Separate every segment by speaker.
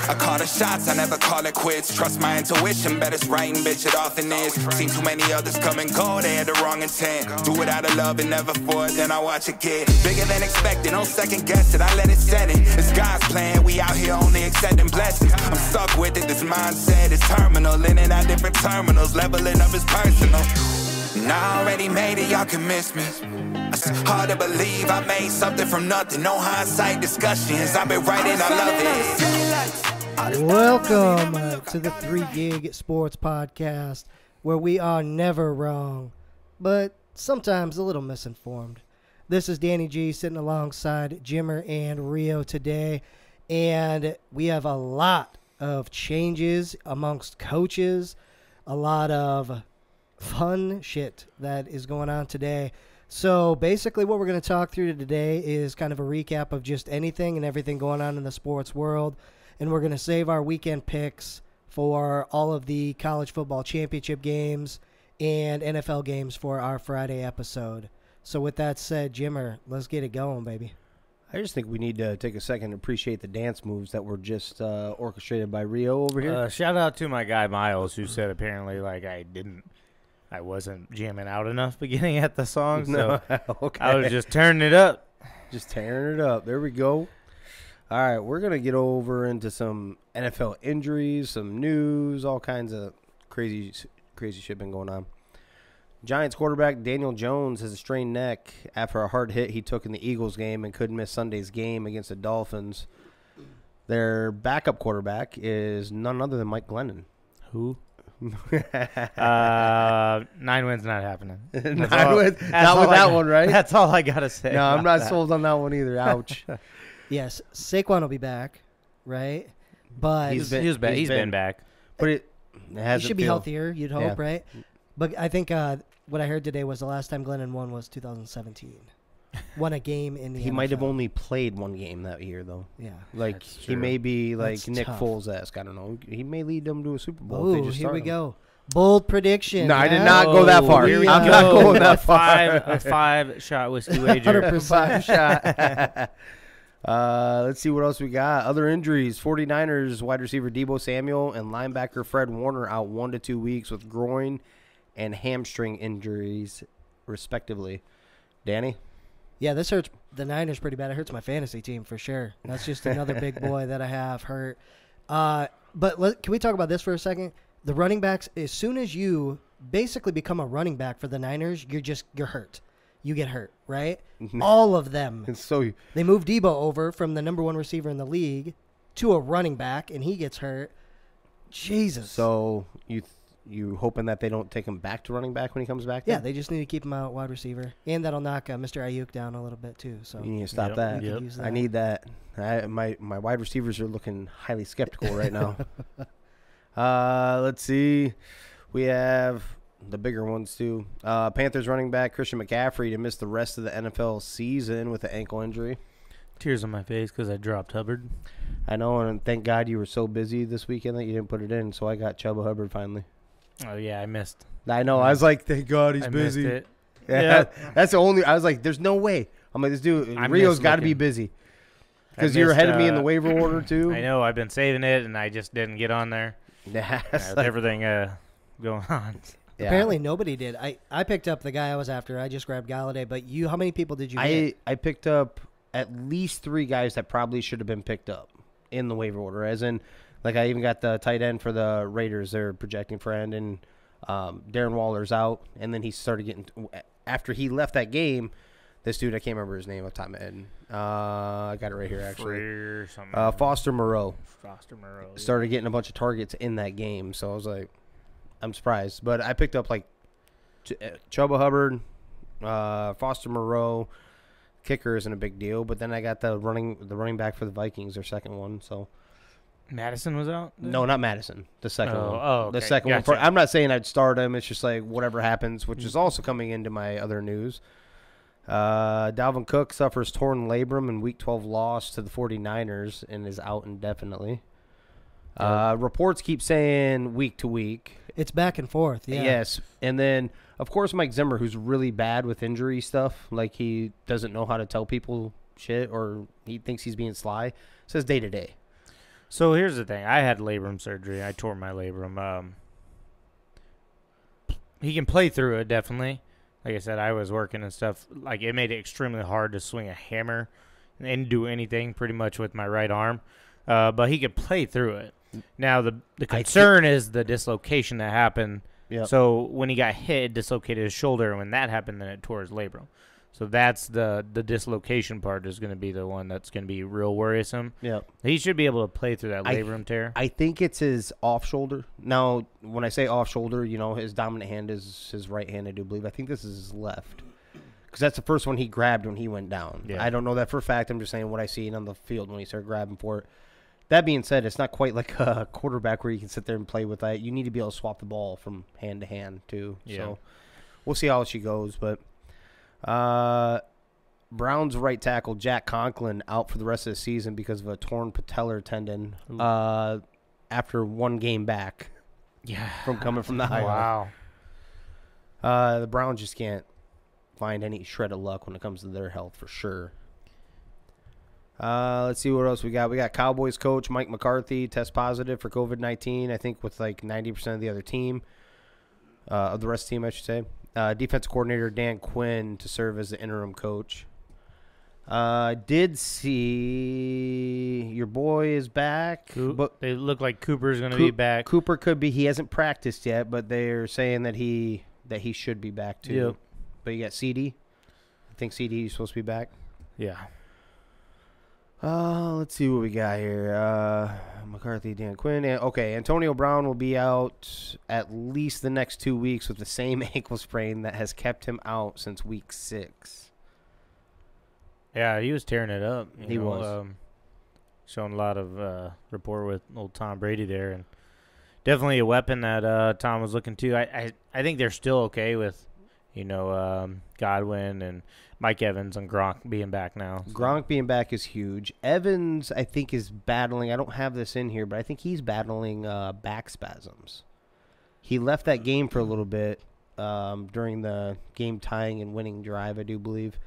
Speaker 1: I call the shots, I never call it quits. Trust my intuition, bet it's right and bitch, it often is. Seen too many others come and go, they had the wrong intent. Do it out of love and never for it, then I watch it get bigger than expected. Don't second guess it, I let it set it. It's God's plan, we out here only accepting blessings. I'm stuck with it, this mindset is terminal. In and out different terminals, leveling up is personal. And I already made it, y'all can miss me. It's hard to believe I made something from nothing. No hindsight discussions, I've been writing, I love it.
Speaker 2: Welcome to the 3 Gig Sports Podcast, where we are never wrong, but sometimes a little misinformed. This is Danny G sitting alongside Jimmer and Rio today, and we have a lot of changes amongst coaches, a lot of fun shit that is going on today. So basically what we're going to talk through today is kind of a recap of just anything and everything going on in the sports world. And we're going to save our weekend picks for all of the college football championship games and NFL games for our Friday episode. So with that said, Jimmer, let's get it going, baby.
Speaker 3: I just think we need to take a second to appreciate the dance moves that were just orchestrated by Rio over here.
Speaker 4: Shout out to my guy Miles, who said apparently I wasn't jamming out enough beginning at the song, so
Speaker 3: okay.
Speaker 4: I was just turning it up.
Speaker 3: Just tearing it up. There we go. All right, we're going to get over into some NFL injuries, some news, all kinds of crazy shit been going on. Giants quarterback Daniel Jones has a strained neck after a hard hit he took in the Eagles game and couldn't miss Sunday's game against the Dolphins. Their backup quarterback is none other than Mike Glennon.
Speaker 4: Who? 9 wins not happening.
Speaker 3: 9 wins. Not with that one, right?
Speaker 4: That's all I got to say.
Speaker 3: No, I'm not sold on that one either. Ouch.
Speaker 2: Yes, Saquon will be back, right? But
Speaker 4: he's been back.
Speaker 3: But it
Speaker 2: he should be healthier, you'd hope, right? But I think what I heard today was the last time Glennon won was 2017. Won a game in the
Speaker 3: He
Speaker 2: NFL.
Speaker 3: might have only played one game that year, though.
Speaker 2: Yeah.
Speaker 3: Like, he may be like
Speaker 2: That's
Speaker 3: Nick
Speaker 2: tough.
Speaker 3: Foles-esque. I don't know. He may lead them to a Super Bowl.
Speaker 2: Ooh,
Speaker 3: if they just
Speaker 2: here we
Speaker 3: start him.
Speaker 2: go. Bold prediction.
Speaker 3: No, I did not go that far.
Speaker 2: Here we
Speaker 3: I'm
Speaker 2: go.
Speaker 3: not going that far.
Speaker 4: A 5-shot whiskey wager.
Speaker 2: 100%.
Speaker 3: shot. Let's see what else we got. Other injuries. 49ers wide receiver Deebo Samuel and linebacker Fred Warner out 1 to 2 weeks with groin and hamstring injuries, respectively. Danny?
Speaker 2: Yeah, this hurts the Niners pretty bad. It hurts my fantasy team for sure. That's just another big boy that I have hurt. But can we talk about this for a second? The running backs, as soon as you basically become a running back for the Niners, you're hurt. You get hurt, right? All of them.
Speaker 3: And so
Speaker 2: They moved Deebo over from the number 1 receiver in the league to a running back, and he gets hurt. Jesus.
Speaker 3: So you hoping that they don't take him back to running back when he comes back?
Speaker 2: Yeah,
Speaker 3: then?
Speaker 2: they just need to keep him out wide receiver, and that'll knock Mr. Ayuk down a little bit too. So
Speaker 3: You need to stop
Speaker 4: Yep.
Speaker 3: that.
Speaker 2: we could use that.
Speaker 3: I need that. My wide receivers are looking highly skeptical right now. Let's see. We have the bigger ones too. Panthers running back Christian McCaffrey to miss the rest of the NFL season with an ankle injury.
Speaker 4: Tears on my face because I dropped Hubbard.
Speaker 3: I know, and thank God you were so busy this weekend that you didn't put it in, so I got Chuba Hubbard finally.
Speaker 4: Oh, yeah, I missed.
Speaker 3: I know. I was like, thank God he's
Speaker 4: I
Speaker 3: busy.
Speaker 4: missed it.
Speaker 3: Yeah, that's the only. I was like, there's no way. I'm like, this dude,
Speaker 4: I
Speaker 3: Rio's
Speaker 4: missed
Speaker 3: got to be
Speaker 4: looking.
Speaker 3: busy.
Speaker 4: I
Speaker 3: Because you're
Speaker 4: missed,
Speaker 3: ahead of me in the waiver order, too.
Speaker 4: I know. I've been saving it, and I just didn't get on there.
Speaker 3: Yeah,
Speaker 4: With everything going on.
Speaker 3: yeah.
Speaker 2: Apparently nobody did. I picked up the guy I was after. I just grabbed Galladay. But how many people did you get?
Speaker 3: I picked up at least 3 guys that probably should have been picked up in the waiver order. As in, like, I even got the tight end for the Raiders. They're projecting for end, and Darren Waller's out. And then he started getting – after he left that game, this dude, I can't remember his name off the top of my head. I got it right here, actually. Foster Moreau. Started getting a bunch of targets in that game. So I was like, I'm surprised. But I picked up, like, Chuba Hubbard, Foster Moreau. Kicker isn't a big deal, but then I got the running back for the Vikings, their second one. So
Speaker 4: Madison was out?
Speaker 3: no, not Madison, the second one.
Speaker 4: Oh, okay.
Speaker 3: The second
Speaker 4: Gotcha.
Speaker 3: one. I'm not saying I'd start him. It's just like whatever happens, which is also coming into my other news. Dalvin Cook suffers torn labrum in Week 12 loss to the 49ers and is out indefinitely. Reports keep saying week to week.
Speaker 2: It's back and forth. Yeah.
Speaker 3: Yes, and then of course Mike Zimmer, who's really bad with injury stuff, like he doesn't know how to tell people shit, or he thinks he's being sly. Says day to day.
Speaker 4: So here's the thing. I had labrum surgery. I tore my labrum. He can play through it, definitely. Like I said, I was working and stuff. Like, it made it extremely hard to swing a hammer and do anything pretty much with my right arm. But he could play through it. Now, the concern is the dislocation that happened.
Speaker 3: Yep.
Speaker 4: So when he got hit, it dislocated his shoulder. And when that happened, then it tore his labrum. So that's the dislocation part is going to be the one that's going to be real worrisome.
Speaker 3: Yeah.
Speaker 4: He should be able to play through that labrum tear.
Speaker 3: I think it's his off shoulder. Now, when I say off shoulder, his dominant hand is his right hand, I do believe. I think this is his left. Because that's the first one he grabbed when he went down.
Speaker 4: Yeah.
Speaker 3: I don't know that for a fact. I'm just saying what I seen on the field when he started grabbing for it. That being said, it's not quite like a quarterback where you can sit there and play with that. You need to be able to swap the ball from hand to hand, too. Yeah. So we'll see how she goes, but... Browns right tackle Jack Conklin out for the rest of the season because of a torn patellar tendon after one game back from coming from the IR.
Speaker 4: Wow.
Speaker 3: The Browns just can't find any shred of luck when it comes to their health for sure. Let's see what else we got. We got Cowboys coach Mike McCarthy test positive for COVID-19, I think with like 90% of the other team, of the rest of the team, I should say. Defensive coordinator Dan Quinn to serve as the interim coach. Did see your boy is back.
Speaker 4: But they look like Cooper's going to be back.
Speaker 3: Cooper could be. He hasn't practiced yet, but they're saying that he should be back too.
Speaker 4: Yep.
Speaker 3: But you got CD. I think CD is supposed to be back.
Speaker 4: Yeah.
Speaker 3: Let's see what we got here. McCarthy, Dan Quinn. Okay, Antonio Brown will be out at least the next 2 weeks with the same ankle sprain that has kept him out since week 6.
Speaker 4: Yeah, he was tearing it up.
Speaker 3: He was.
Speaker 4: Showing a lot of rapport with old Tom Brady there. And definitely a weapon that Tom was looking to. I think they're still okay with, Godwin and Mike Evans and Gronk being back now. So.
Speaker 3: Gronk being back is huge. Evans, I think, is battling. I don't have this in here, but I think he's battling back spasms. He left that game for a little bit during the game tying and winning drive, I do believe.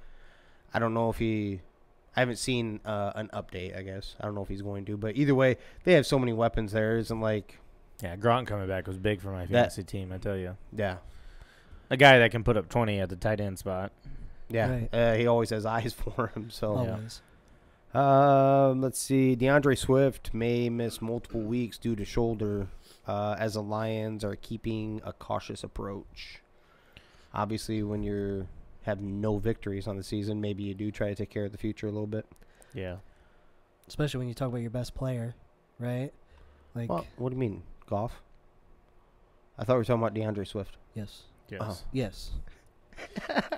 Speaker 3: I don't know if I haven't seen an update, I guess. I don't know if he's going to. But either way, they have so many weapons there. Isn't like...
Speaker 4: Yeah, Gronk coming back was big for my fantasy team, I tell you.
Speaker 3: Yeah.
Speaker 4: A guy that can put up 20 at the tight end spot.
Speaker 3: Yeah,
Speaker 2: right.
Speaker 3: He always has eyes for him. So,
Speaker 2: always.
Speaker 3: Let's see. DeAndre Swift may miss multiple weeks due to shoulder, as the Lions are keeping a cautious approach. Obviously, when you have no victories on the season, maybe you do try to take care of the future a little bit.
Speaker 4: Yeah,
Speaker 2: especially when you talk about your best player, right? Like,
Speaker 3: well, what do you mean, Goff? I thought we were talking about DeAndre Swift.
Speaker 2: Yes.
Speaker 4: Yes.
Speaker 3: Oh.
Speaker 2: Yes.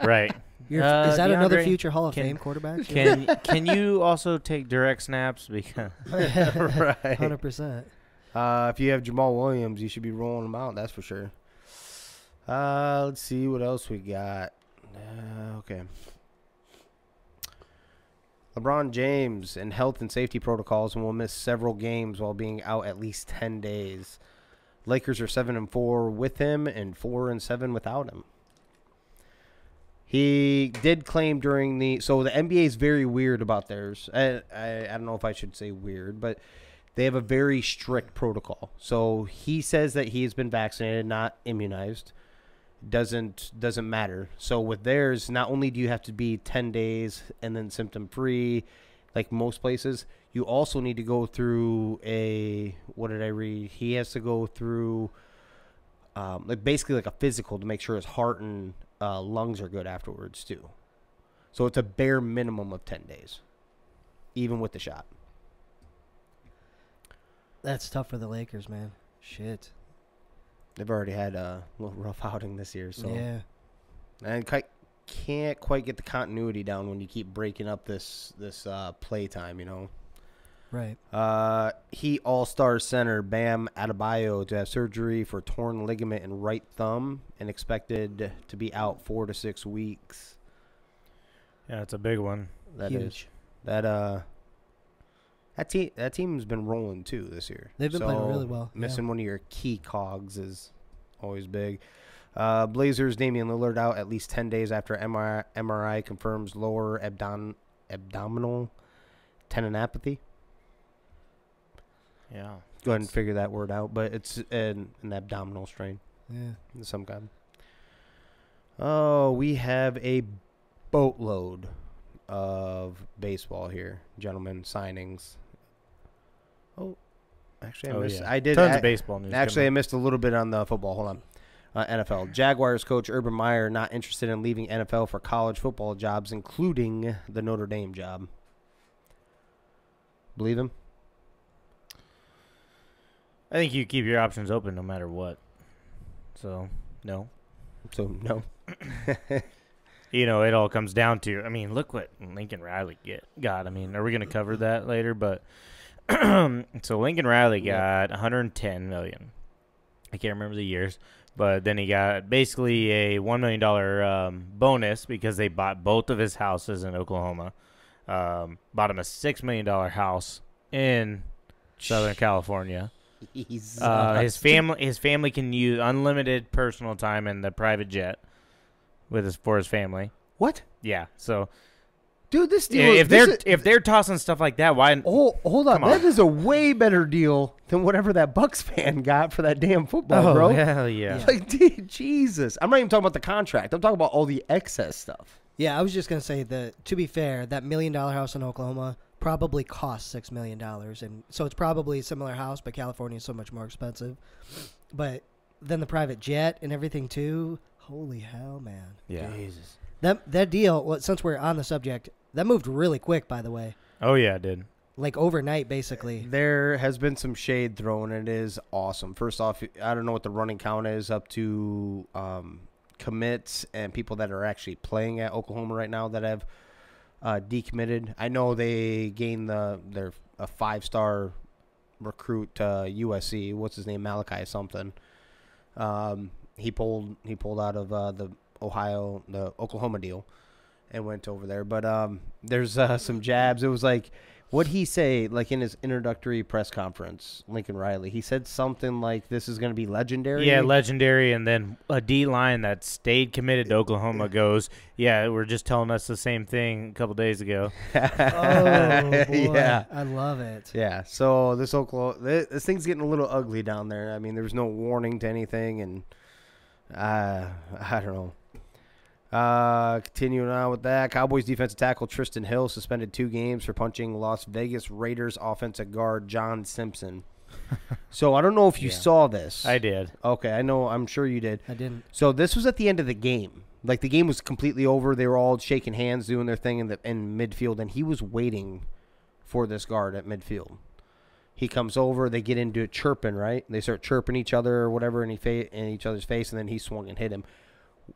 Speaker 4: Right.
Speaker 2: Is that another
Speaker 4: DeAndre,
Speaker 2: future Hall of Fame quarterback?
Speaker 4: Can you also take direct snaps? Because
Speaker 3: right.
Speaker 2: 100%.
Speaker 3: If you have Jamal Williams, you should be rolling him out. That's for sure. Let's see what else we got. Okay. LeBron James in health and safety protocols and will miss several games while being out at least 10 days. Lakers are 7-4 with him and 4-7 without him. He did claim during so the NBA is very weird about theirs. I don't know if I should say weird, but they have a very strict protocol. So he says that he has been vaccinated, not immunized. Doesn't matter. So with theirs, not only do you have to be 10 days and then symptom free, like most places, you also need to go through what did I read? He has to go through basically like a physical to make sure his heart and lungs are good afterwards too. So it's a bare minimum of 10 days, even with the shot.
Speaker 2: That's tough for the Lakers, man. Shit.
Speaker 3: They've already had a little rough outing this year, so
Speaker 2: yeah.
Speaker 3: And can't quite get the continuity down when you keep breaking up this play time,
Speaker 2: Right.
Speaker 3: Heat All-Star center Bam Adebayo to have surgery for torn ligament in right thumb and expected to be out 4 to 6 weeks.
Speaker 4: Yeah, it's a big one.
Speaker 3: That
Speaker 2: Huge.
Speaker 3: is. That team's been rolling too this year.
Speaker 2: They've been playing really well.
Speaker 3: Missing one of your key cogs is always big. Blazers Damian Lillard out at least 10 days after MRI confirms lower abdominal tendinopathy.
Speaker 4: Yeah.
Speaker 3: Go ahead and figure that word out. But it's an abdominal strain.
Speaker 2: Yeah.
Speaker 3: Of some kind. Oh, we have a boatload of baseball here, gentlemen. Signings. Oh, actually, I missed.
Speaker 4: Yeah.
Speaker 3: I did.
Speaker 4: Tons of baseball news.
Speaker 3: Actually, I
Speaker 4: coming.
Speaker 3: missed a little bit on the football. Hold on. NFL. Jaguars coach Urban Meyer not interested in leaving NFL for college football jobs, including the Notre Dame job. Believe him?
Speaker 4: I think you keep your options open no matter what. So, no.
Speaker 3: So, no.
Speaker 4: You know, it all comes down to, I mean, look what Lincoln Riley got. I mean, are we going to cover that later? But so Lincoln Riley got $110 million. I can't remember the years. But then he got basically a $1 million bonus because they bought both of his houses in Oklahoma. Bought him a $6 million house in Southern California. His family can use unlimited personal time in the private jet for his family.
Speaker 3: What?
Speaker 4: Yeah. So,
Speaker 3: dude, this deal.
Speaker 4: If they're tossing stuff like that, why?
Speaker 3: Oh, hold on.
Speaker 4: Come on.
Speaker 3: That is a way better deal than whatever that Bucks fan got for that damn football,
Speaker 4: Oh,
Speaker 3: bro.
Speaker 4: hell yeah.
Speaker 3: Like, dude, Jesus. I'm not even talking about the contract. I'm talking about all the excess stuff.
Speaker 2: Yeah, I was just going to say that, to be fair, that $1 million house in Oklahoma probably cost $6 million. And so it's probably a similar house, but California is so much more expensive. But then the private jet and everything, too. Holy hell, man.
Speaker 4: Yeah.
Speaker 3: Jesus.
Speaker 2: That deal, well, since we're on the subject, that moved really quick, by the way.
Speaker 4: Oh, yeah, it did.
Speaker 2: Like overnight, basically.
Speaker 3: There has been some shade thrown, and it is awesome. First off, I don't know what the running count is up to commits and people that are actually playing at Oklahoma right now that have decommitted. I know they gained their a 5-star recruit USC. What's his name? Malachi something. He pulled out of the Oklahoma deal and went over there. But there's some jabs. It was like, what'd he say, like in his introductory press conference, Lincoln Riley? He said something like, this is going to be legendary.
Speaker 4: Yeah, legendary. And then a D-line that stayed committed to Oklahoma goes, yeah, we're just telling us the same thing a couple days ago.
Speaker 2: Oh, boy.
Speaker 3: Yeah.
Speaker 2: I love it.
Speaker 3: Yeah, so this thing's getting a little ugly down there. I mean, there was no warning to anything, and I don't know. Continuing on with that, Cowboys defensive tackle Tristan Hill suspended 2 games for punching Las Vegas Raiders offensive guard John Simpson. So I don't know if you saw this.
Speaker 4: I did.
Speaker 3: Okay, I know. I'm sure you did.
Speaker 2: I didn't.
Speaker 3: So this was at the end of the game. Like, the game was completely over. They were all shaking hands, doing their thing in midfield, and he was waiting for this guard at midfield. He comes over. They get into it chirping, right? They start chirping each other or whatever in each other's face, and then he swung and hit him.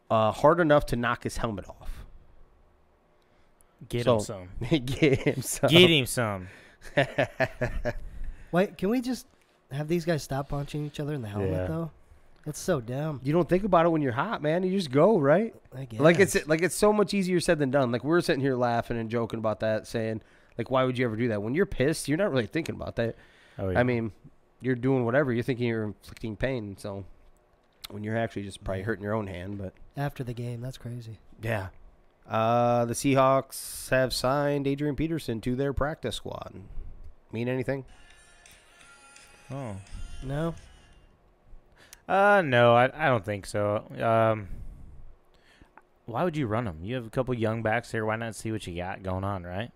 Speaker 3: Hard enough to knock his helmet off.
Speaker 4: Get him some.
Speaker 3: Get him some.
Speaker 4: Get him some.
Speaker 2: Wait, can we just have these guys stop punching each other in the helmet,
Speaker 4: Yeah.
Speaker 2: though? That's so dumb.
Speaker 3: You don't think about it when you're hot, man. You just go, right?
Speaker 2: I guess.
Speaker 3: Like it's so much easier said than done. Like, we're sitting here laughing and joking about that, saying, like, why would you ever do that? When you're pissed, you're not really thinking about that.
Speaker 4: Oh, yeah.
Speaker 3: I mean, you're doing whatever. You're thinking you're inflicting pain. So when you're actually just probably hurting your own hand, but
Speaker 2: After the game, that's crazy.
Speaker 3: yeah. The Seahawks have signed Adrian Peterson to their practice squad. Mean anything?
Speaker 4: Oh.
Speaker 2: No?
Speaker 4: No, I don't think so. Why would you run them? You have a couple young backs here. Why not see what you got going on, right?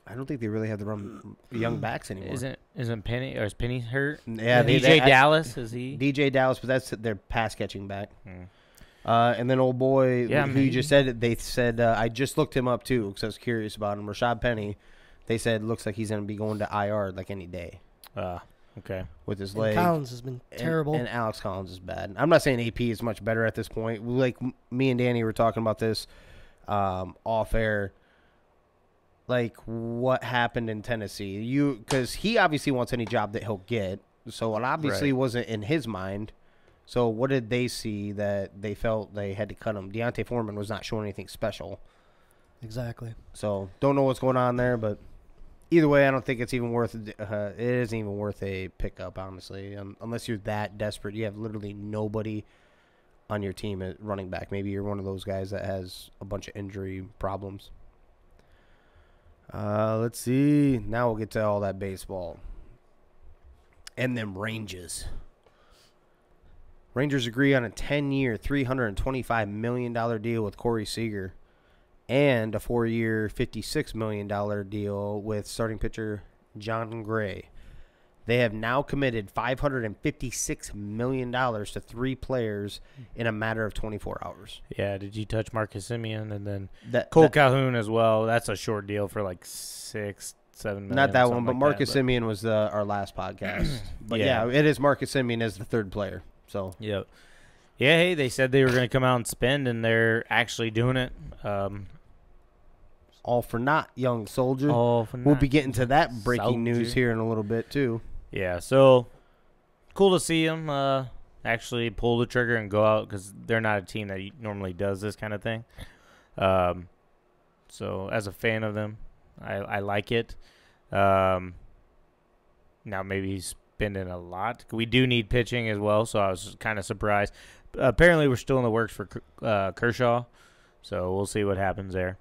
Speaker 3: I don't think they really have to run young backs anymore.
Speaker 4: Isn't Penny or is Penny hurt?
Speaker 3: Yeah,
Speaker 4: DJ Dallas, is he?
Speaker 3: DJ Dallas, but that's their pass catching back.
Speaker 4: Hmm.
Speaker 3: And then old boy,
Speaker 4: Yeah,
Speaker 3: who you just said, they said, I just looked him up too because I was curious about him. Rashad Penny, they said looks like he's going to be going to IR like any day
Speaker 4: Okay.
Speaker 3: with his
Speaker 2: And
Speaker 3: leg.
Speaker 2: Collins has been terrible.
Speaker 3: And Alex Collins is bad. I'm not saying AP is much better at this point. Like, me and Danny were talking about this off air. Like, what happened in Tennessee? Because he obviously wants any job that he'll get. So it obviously wasn't in his mind. So what did they see that they felt they had to cut him? Deontay Foreman was not showing anything special.
Speaker 2: Exactly.
Speaker 3: So don't know what's going on there, but either way, I don't think it's even worth it isn't even worth a pickup, honestly, unless you're that desperate. You have literally nobody on your team at running back. Maybe you're one of those guys that has a bunch of injury problems. Let's see. Now we'll get to all that baseball. And them Rangers. Rangers agree on a 10-year, $325 million deal with Corey Seager and a 4-year, $56 million deal with starting pitcher John Gray. They have now committed $556 million to 3 players in a matter of 24 hours.
Speaker 4: Yeah, did you touch Marcus Semien and then Cole Calhoun as well? That's a short deal for like 6-7 million.
Speaker 3: Not that one, but
Speaker 4: like
Speaker 3: Marcus Semien was our last podcast. But yeah, it is Marcus Semien as the 3rd player. So
Speaker 4: yeah, hey, they said they were going to come out and spend, and they're actually doing it.
Speaker 3: All for naught, young soldier.
Speaker 4: All for naught.
Speaker 3: We'll be getting to that breaking news here in a little bit too.
Speaker 4: Yeah, so cool to see them actually pull the trigger and go out because they're not a team that normally does this kind of thing. So as a fan of them, I like it. Now maybe he's spending a lot. We do need pitching as well, so I was kind of surprised. Apparently we're still in the works for Kershaw, so we'll see what happens there.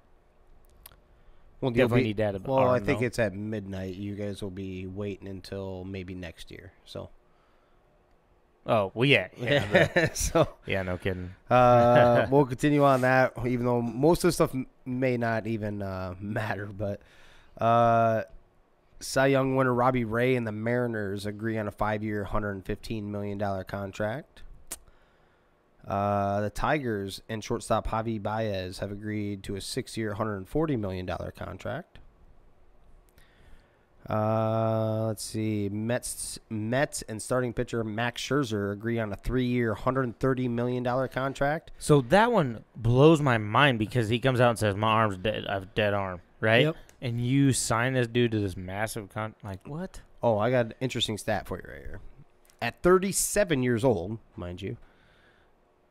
Speaker 3: Well,
Speaker 4: definitely need that.
Speaker 3: Well, I think it's at midnight. You guys will be waiting until maybe next year. So.
Speaker 4: Oh well, yeah.
Speaker 3: So. Yeah,
Speaker 4: no kidding.
Speaker 3: We'll continue on that, even though most of the stuff may not even matter. But Cy Young winner Robbie Ray and the Mariners agree on a 5-year, $115 million contract. The Tigers and shortstop Javi Baez have agreed to a 6-year, $140 million contract. Let's see. Mets and starting pitcher Max Scherzer agree on a 3-year, $130 million contract.
Speaker 4: So that one blows my mind because he comes out and says, my arm's dead. I have a dead arm, right?
Speaker 2: Yep.
Speaker 4: And you sign this dude to this massive like, what?
Speaker 3: Oh, I got an interesting stat for you right here. At 37 years old, mind you,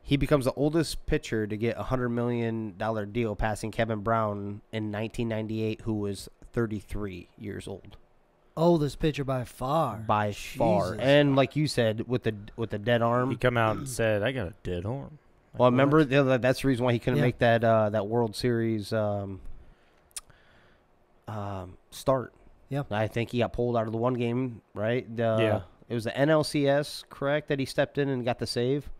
Speaker 3: he becomes the oldest pitcher to get a $100 million deal, passing Kevin Brown in 1998, who was 33 years old.
Speaker 2: Oldest pitcher by far.
Speaker 3: By far. And like you said, with the dead arm.
Speaker 4: He come out and said, I got a dead arm.
Speaker 3: Like, well, remember, that's the reason why he couldn't make that World Series start.
Speaker 2: Yeah.
Speaker 3: I think he got pulled out of the one game, right?
Speaker 4: Yeah.
Speaker 3: It was the NLCS, correct, that he stepped in and got the save?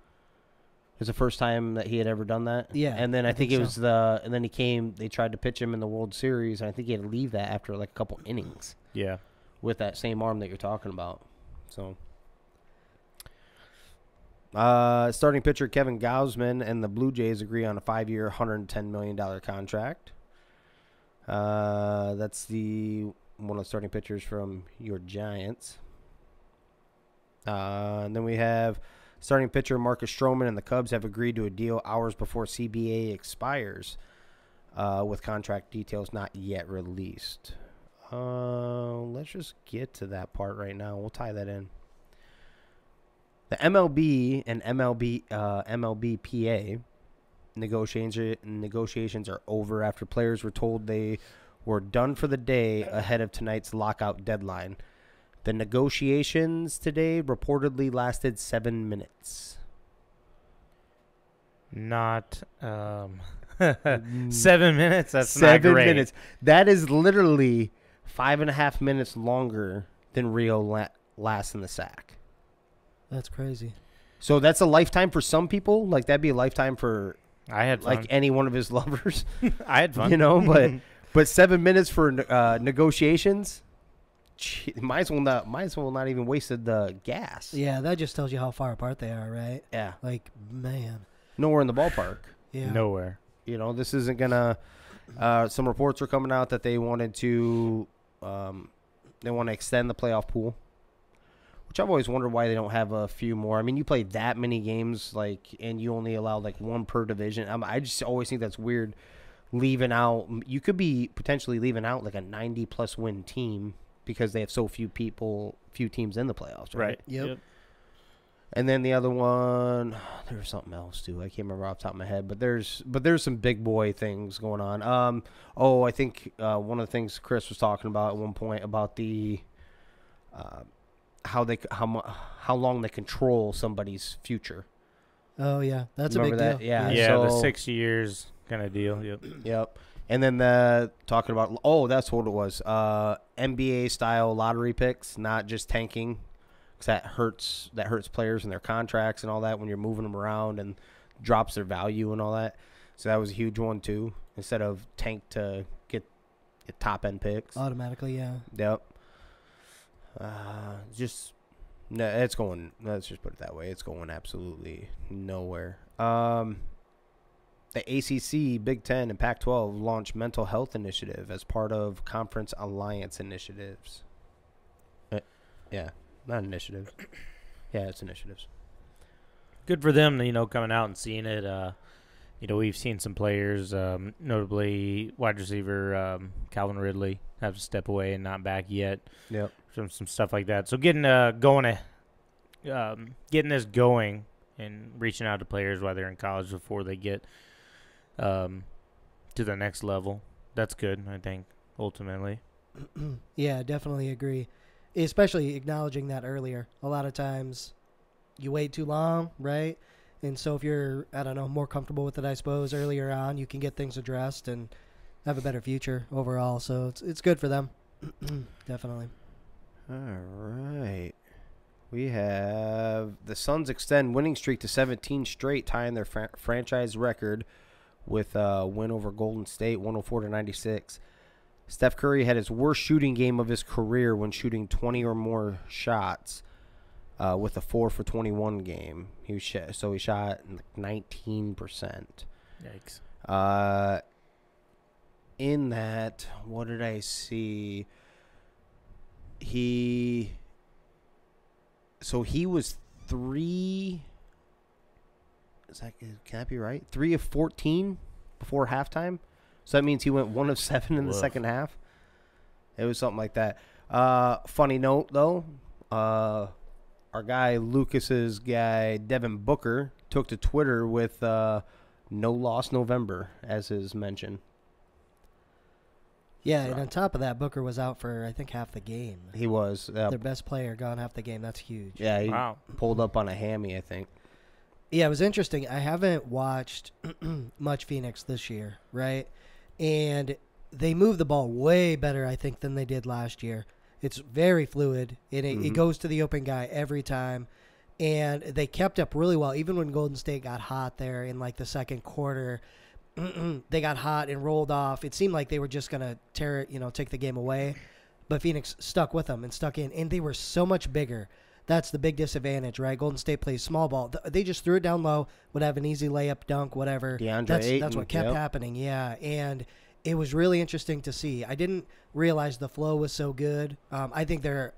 Speaker 3: It was the first time that he had ever done that.
Speaker 2: Yeah.
Speaker 3: And then I think it was and then they tried to pitch him in the World Series, and I think he had to leave that after like a couple innings.
Speaker 4: Yeah.
Speaker 3: With that same arm that you're talking about. So, starting pitcher Kevin Gausman and the Blue Jays agree on a 5-year, $110 million contract. That's one of the starting pitchers from your Giants. And then we have starting pitcher Marcus Stroman and the Cubs have agreed to a deal hours before CBA expires, with contract details not yet released. Let's just get to that part right now. We'll tie that in. The MLB and MLBPA negotiations are over after players were told they were done for the day ahead of tonight's lockout deadline. The negotiations today reportedly lasted 7 minutes.
Speaker 4: Not 7 minutes? That's
Speaker 3: 7
Speaker 4: not great.
Speaker 3: minutes. That is literally 5.5 minutes longer than Rio lasts in the sack.
Speaker 2: That's crazy.
Speaker 3: So that's a lifetime for some people. Like, that'd be a lifetime for
Speaker 4: I had fun.
Speaker 3: like any one of his lovers.
Speaker 4: I had fun.
Speaker 3: You know, but 7 minutes for negotiations. Might as well not even wasted the gas.
Speaker 2: Yeah, that just tells you how far apart they are, right?
Speaker 3: Yeah.
Speaker 2: Like, man.
Speaker 3: Nowhere in the ballpark.
Speaker 2: Yeah.
Speaker 4: Nowhere.
Speaker 3: You know, this isn't gonna. Some reports are coming out that they wanted to, they want to extend the playoff pool, which I've always wondered why they don't have a few more. I mean, you play that many games, like, and you only allow like one per division. I just always think that's weird. Leaving out, you could be potentially leaving out like a 90+ win team because they have so few teams in the playoffs, right?
Speaker 2: Yep.
Speaker 3: And then the other one, there was something else too. I can't remember off the top of my head, but there's some big boy things going on. I think one of the things Chris was talking about at one point about the how long they control somebody's future.
Speaker 2: Oh yeah, that's
Speaker 3: Remember
Speaker 2: a big
Speaker 3: that?
Speaker 2: deal.
Speaker 3: Yeah.
Speaker 4: So, the
Speaker 3: So-
Speaker 4: 6 years kind of deal. Yep.
Speaker 3: Yep. And then talking about that's what it was. NBA style lottery picks, not just tanking. 'cause that hurts players and their contracts and all that when you're moving them around and drops their value and all that. So that was a huge one too. Instead of tank to get top end picks
Speaker 2: automatically, yeah.
Speaker 3: Yep. No, it's going. Let's just put it that way. It's going absolutely nowhere. The ACC, Big Ten, and Pac-12 launched mental health initiative as part of conference alliance initiatives. Yeah, not initiatives. Yeah, it's initiatives.
Speaker 4: Good for them, coming out and seeing it. We've seen some players, notably wide receiver Calvin Ridley, have to step away and not back yet.
Speaker 3: Yep.
Speaker 4: Some stuff like that. So getting this going and reaching out to players while they're in college before they get to the next level, that's good, I think, ultimately.
Speaker 2: Yeah, definitely agree. Especially acknowledging that earlier. A lot of times you wait too long, right? And so if you're, more comfortable with it, I suppose, earlier on, you can get things addressed and have a better future overall. So it's good for them. Definitely.
Speaker 3: All right. We have the Suns extend winning streak to 17 straight, tying their franchise record with a win over Golden State, 104-96. Steph Curry had his worst shooting game of his career when shooting 20 or more shots with a 4 for 21 game. He shot 19%.
Speaker 4: Yikes.
Speaker 3: In that, what did I see? He was 3. Can that be right? 3 of 14 before halftime. So that means he went 1 of 7 in the second half. It was something like that. Funny note though, our guy Lucas's guy Devin Booker took to Twitter with "No Loss November" as his mention.
Speaker 2: Yeah, and on top of that, Booker was out for, I think, half the game.
Speaker 3: He was.
Speaker 2: Their best player gone half the game. That's huge.
Speaker 3: Yeah, he pulled up on a hammy, I think.
Speaker 2: Yeah, it was interesting. I haven't watched much Phoenix this year, right? And they move the ball way better, I think, than they did last year. It's very fluid, and it goes to the open guy every time. And they kept up really well, even when Golden State got hot there in, the second quarter. They got hot and rolled off. It seemed like they were just going to take the game away. But Phoenix stuck with them and stuck in. And they were so much bigger. That's the big disadvantage, right? Golden State plays small ball. They just threw it down low, would have an easy layup, dunk, whatever. That's what kept happening, yeah. And it was really interesting to see. I didn't realize the flow was so good. I think they're,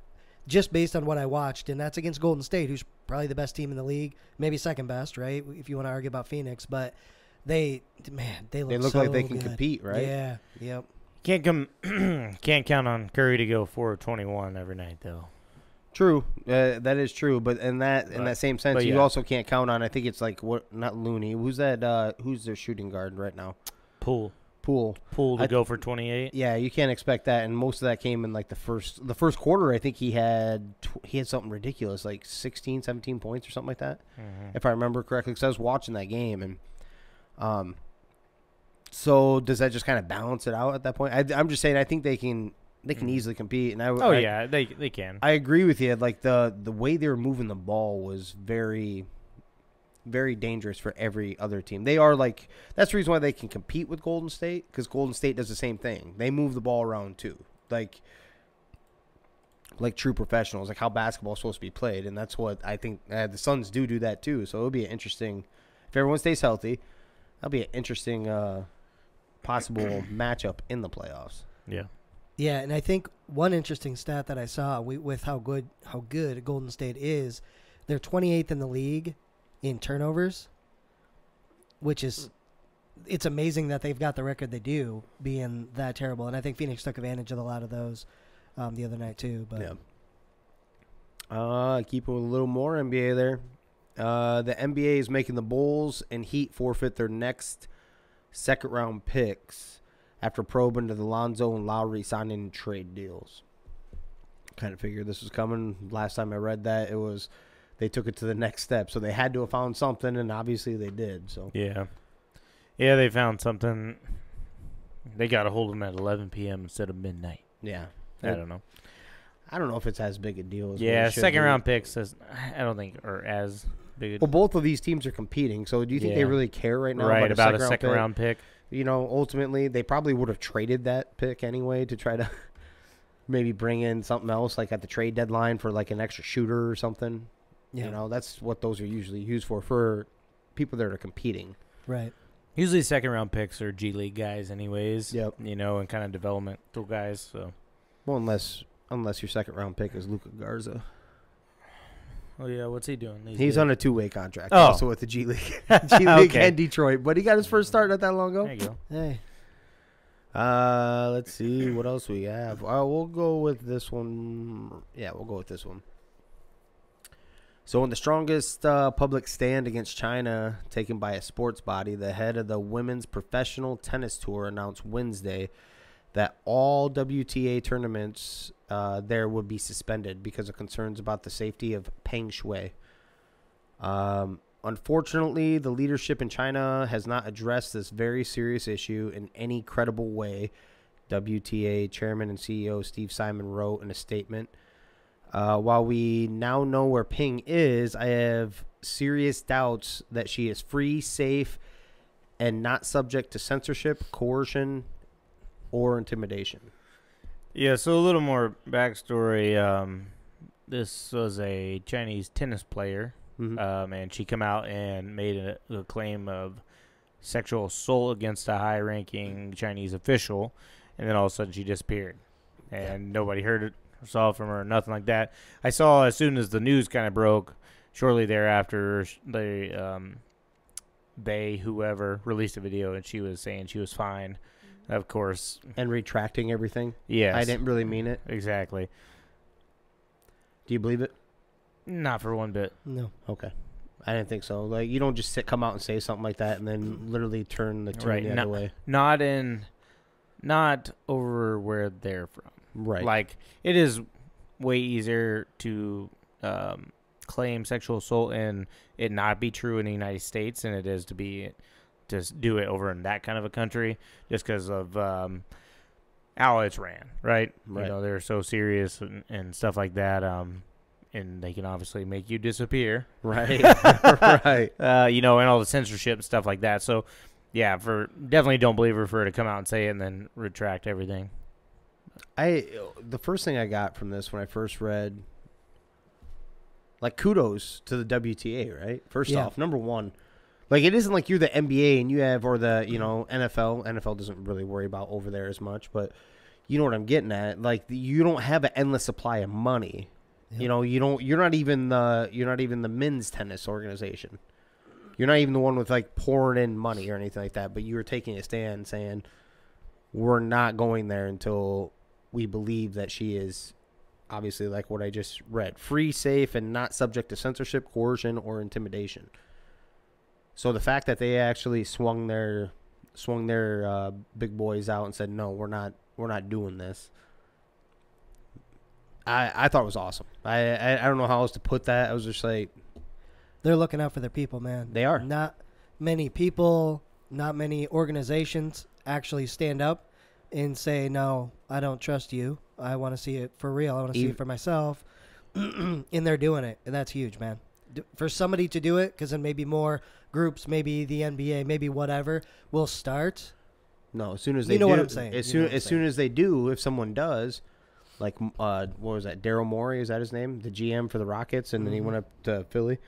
Speaker 2: just based on what I watched, and that's against Golden State, who's probably the best team in the league, maybe second best, right, if you want to argue about Phoenix. But they look so
Speaker 3: like they can
Speaker 2: good.
Speaker 3: compete, right?
Speaker 2: Yeah, yep.
Speaker 4: Can't count on Curry to go 4-21 every night, though.
Speaker 3: True, that is true. But in that same sense, you also can't count on. I think it's not Looney. Who's that? Who's their shooting guard right now?
Speaker 4: Poole
Speaker 3: to
Speaker 4: go for 28.
Speaker 3: Yeah, you can't expect that. And most of that came in the first quarter. I think he had something ridiculous, 16, 17 points or something like that, if I remember correctly. Because I was watching that game and. So does that just kind of balance it out at that point? I'm just saying I think they can easily compete. And
Speaker 4: they can.
Speaker 3: I agree with you. The way they were moving the ball was very, very dangerous for every other team. They are that's the reason why they can compete with Golden State, because Golden State does the same thing. They move the ball around too, like true professionals, like how basketball is supposed to be played. And that's what I think the Suns do that too. So it'll be an interesting, if everyone stays healthy. That'll be an interesting possible matchup in the playoffs.
Speaker 4: Yeah.
Speaker 2: Yeah, and I think one interesting stat that I saw with how good Golden State is, they're 28th in the league in turnovers, which is it's amazing that they've got the record they do, being that terrible. And I think Phoenix took advantage of a lot of those the other night too. But
Speaker 3: yeah. Keep a little more NBA there. The NBA is making the Bulls and Heat forfeit their next second-round picks after probing to the Lonzo and Lowry signing trade deals. Kind of figured this was coming. Last time I read that, it was they took it to the next step. So they had to have found something, and obviously they did. So
Speaker 4: yeah, they found something. They got a hold of them at 11 p.m. instead of midnight.
Speaker 3: Yeah.
Speaker 4: I don't know.
Speaker 3: I don't know if it's as big a deal as
Speaker 4: Yeah,
Speaker 3: what it should
Speaker 4: second
Speaker 3: be.
Speaker 4: round picks I don't think are as big.
Speaker 3: Well, both of these teams are competing, so do you think they
Speaker 4: Yeah.
Speaker 3: really care right now
Speaker 4: right
Speaker 3: about
Speaker 4: a second round pick?
Speaker 3: You know, ultimately, they probably would have traded that pick anyway to try to maybe bring in something else, like at the trade deadline for like an extra shooter or something.
Speaker 2: Yeah.
Speaker 3: You know, that's what those are usually used for people that are competing.
Speaker 2: Right.
Speaker 4: Usually second round picks are G League guys anyways.
Speaker 3: Yep.
Speaker 4: You know, and kind of developmental guys. So.
Speaker 3: Well, unless your second round pick is Luka Garza.
Speaker 4: Oh yeah, what's he doing?
Speaker 3: He's on a 2-way contract,
Speaker 4: Oh.
Speaker 3: also with the G League,
Speaker 4: Okay.
Speaker 3: and Detroit. But he got his first start not that long ago.
Speaker 4: There you go.
Speaker 2: Hey.
Speaker 3: Let's see what else we have. We'll go with this one. Yeah, we'll go with this one. So, in the strongest public stand against China taken by a sports body, the head of the Women's Professional Tennis Tour announced Wednesday that all WTA tournaments there would be suspended because of concerns about the safety of Peng Shuai. Unfortunately, the leadership in China has not addressed this very serious issue in any credible way, WTA Chairman and CEO Steve Simon wrote in a statement. While we now know where Ping is, I have serious doubts that she is free, safe, and not subject to censorship, coercion, or intimidation.
Speaker 4: Yeah, so a little more backstory. This was a Chinese tennis player, and she came out and made a claim of sexual assault against a high-ranking Chinese official, and then all of a sudden she disappeared, and nobody heard it or saw from her, nothing like that. I saw as soon as the news kind of broke, shortly thereafter, whoever released a video, and she was saying she was fine. Of course.
Speaker 3: And retracting everything?
Speaker 4: Yes.
Speaker 3: I didn't really mean it.
Speaker 4: Exactly.
Speaker 3: Do you believe it?
Speaker 4: Not for one bit.
Speaker 2: No.
Speaker 3: Okay. I didn't think so. Like, you don't just come out and say something like that and then literally turn the tune the other way.
Speaker 4: Not over where they're from.
Speaker 3: Right.
Speaker 4: Like, it is way easier to claim sexual assault and it not be true in the United States than it is to do it over in that kind of a country, just because of how it's ran, right? You know, they're so serious and stuff like that, and they can obviously make you disappear,
Speaker 3: right? Right.
Speaker 4: You know, and all the censorship and stuff like that. So, yeah, definitely don't believe her for her to come out and say it and then retract everything.
Speaker 3: The first thing I got from this when I first read, like, kudos to the WTA, right? First off, number one. Like, it isn't like you're the NBA and you have, or the, you know, NFL. NFL doesn't really worry about over there as much, but you know what I'm getting at. Like, you don't have an endless supply of money. Yep. You know, you're not even the men's tennis organization. You're not even the one with, like, pouring in money or anything like that, but you were taking a stand saying, we're not going there until we believe that she is, obviously, like what I just read, free, safe, and not subject to censorship, coercion, or intimidation. So the fact that they actually swung their big boys out and said, no, we're not doing this, I thought it was awesome. I don't know how else to put that. I was just like,
Speaker 2: they're looking out for their people, man.
Speaker 3: They are.
Speaker 2: Not many people, not many organizations actually stand up and say, no, I don't trust you. I want to see it for real. I want to see it for myself. And they're doing it, and that's huge, man. For somebody to do it, because then maybe more groups, maybe the NBA, maybe whatever, will start.
Speaker 3: No, as soon as they do.
Speaker 2: You know what I'm saying.
Speaker 3: As soon as they do, if someone does, like, what was that, Daryl Morey, is that his name? The GM for the Rockets, and then he went up to Philly.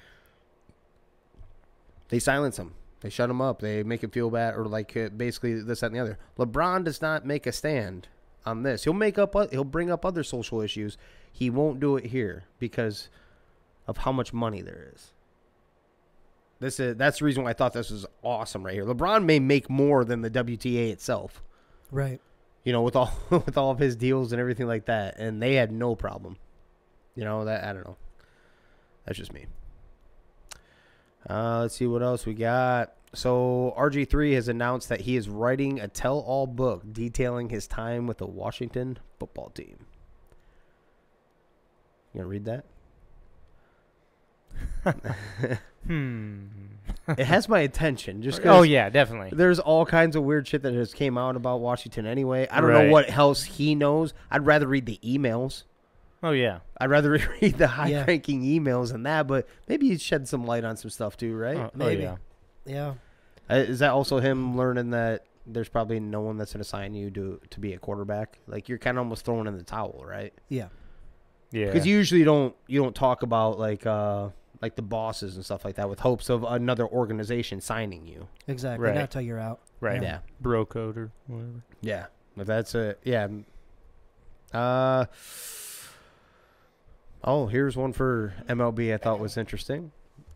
Speaker 3: They silence him. They shut him up. They make him feel bad, or like basically this, that, and the other. LeBron does not make a stand on this. He'll bring up other social issues. He won't do it here because of how much money there is. That's the reason why I thought this was awesome right here. LeBron may make more than the WTA itself.
Speaker 2: Right.
Speaker 3: You know, with all of his deals and everything like that, and they had no problem. You know, that, I don't know. That's just me. Let's see what else we got. So RG3 has announced that he is writing a tell-all book detailing his time with the Washington football team. You gonna read that? It has my attention. Just 'cause
Speaker 4: Oh yeah, definitely.
Speaker 3: there's all kinds of weird shit that has came out about Washington anyway. I don't know what else he knows. I'd rather read the emails.
Speaker 4: Oh, yeah.
Speaker 3: I'd rather read the high-ranking emails than that, but maybe he shed some light on some stuff too, right?
Speaker 2: Maybe.
Speaker 4: Oh,
Speaker 2: Yeah.
Speaker 3: Is that also him learning that there's probably no one that's going to sign you to be a quarterback? Like, you're kind of almost throwing in the towel, right?
Speaker 2: Yeah.
Speaker 3: Yeah. Because you usually don't talk about like the bosses and stuff like that with hopes of another organization signing you.
Speaker 2: Exactly.
Speaker 4: Right.
Speaker 2: Not till you're out.
Speaker 3: Right. Yeah.
Speaker 4: Bro code or whatever.
Speaker 3: Yeah. If that's a yeah. Oh, here's one for MLB I thought was interesting.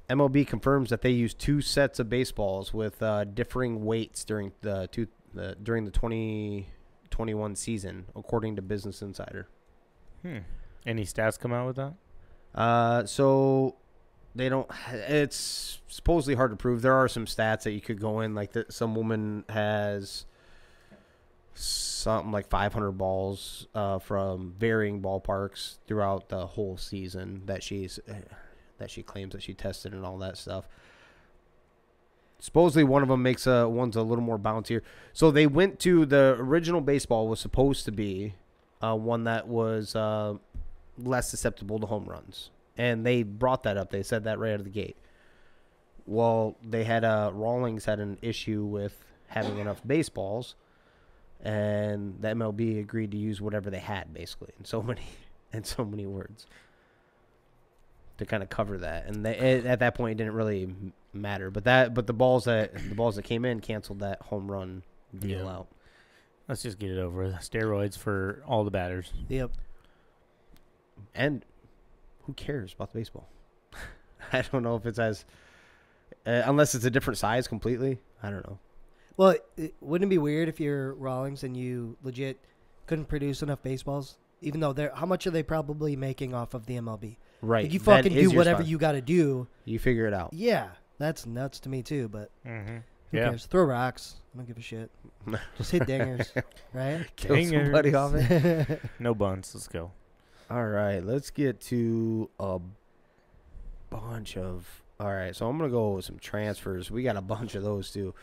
Speaker 3: MLB confirms that they use 2 sets of baseballs with differing weights during the 2021 season, according to Business Insider.
Speaker 4: Any stats come out with that?
Speaker 3: So they don't. It's supposedly hard to prove. There are some stats that you could go in, like some woman has something like 500 balls from varying ballparks throughout the whole season that she claims that she tested and all that stuff. Supposedly one of them makes one's a little more bouncier. So they went to the original baseball was supposed to be one that was less susceptible to home runs, and they brought that up. They said that right out of the gate. Well, they had Rawlings had an issue with having enough baseballs, and the MLB agreed to use whatever they had, basically, in so many words, to kind of cover that. And at that point, it didn't really matter. But the balls that came in canceled that home run deal out.
Speaker 4: Let's just get it over with. Steroids for all the batters.
Speaker 2: Yep.
Speaker 3: And who cares about the baseball? I don't know if it's as unless it's a different size completely. I don't know.
Speaker 2: Well, wouldn't it be weird if you're Rawlings and you legit couldn't produce enough baseballs? Even though how much are they probably making off of the MLB?
Speaker 3: Right.
Speaker 2: Like you fucking do whatever you got to do.
Speaker 3: You figure it out.
Speaker 2: Yeah, that's nuts to me too. But who cares? Throw rocks. I don't give a shit. Just hit dingers, right?
Speaker 3: Kill somebody off it.
Speaker 4: No buns. Let's go.
Speaker 3: All right, let's get to a bunch of. All right, so I'm gonna go with some transfers. We got a bunch of those too.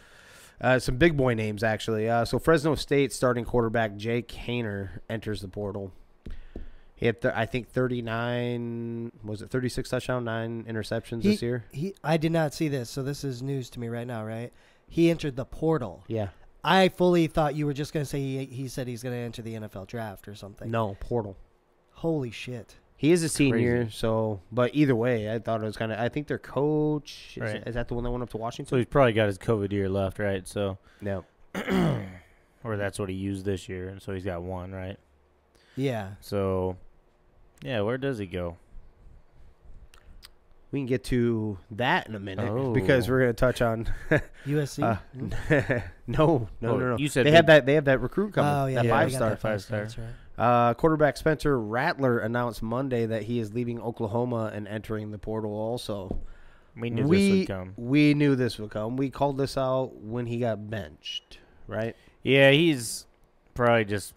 Speaker 3: Some big boy names actually. So Fresno State starting quarterback Jake Haener enters the portal. He had I think 39. Was it 36 touchdowns, 9 interceptions this year?
Speaker 2: I did not see this, so this is news to me right now. Right? He entered the portal.
Speaker 3: Yeah.
Speaker 2: I fully thought you were just gonna say he said he's gonna enter the NFL draft or something.
Speaker 3: No, portal.
Speaker 2: Holy shit.
Speaker 3: He is a senior, so but either way, I thought it was kind of. I think their coach is that the one that went up to Washington.
Speaker 4: So he's probably got his COVID year left, right? So
Speaker 3: no,
Speaker 4: or that's what he used this year, and so he's got one, right?
Speaker 2: Yeah.
Speaker 4: So, yeah, where does he go?
Speaker 3: We can get to that in a minute because we're going to touch on
Speaker 2: USC.
Speaker 3: No.
Speaker 4: You said
Speaker 3: they have that recruit coming.
Speaker 2: Oh yeah,
Speaker 3: that
Speaker 2: five-star.
Speaker 4: That's
Speaker 2: right.
Speaker 3: Quarterback Spencer Rattler announced Monday that he is leaving Oklahoma and entering the portal. Also,
Speaker 4: we knew this would come.
Speaker 3: We knew this would come. We called this out when he got benched, right?
Speaker 4: Yeah, he's probably just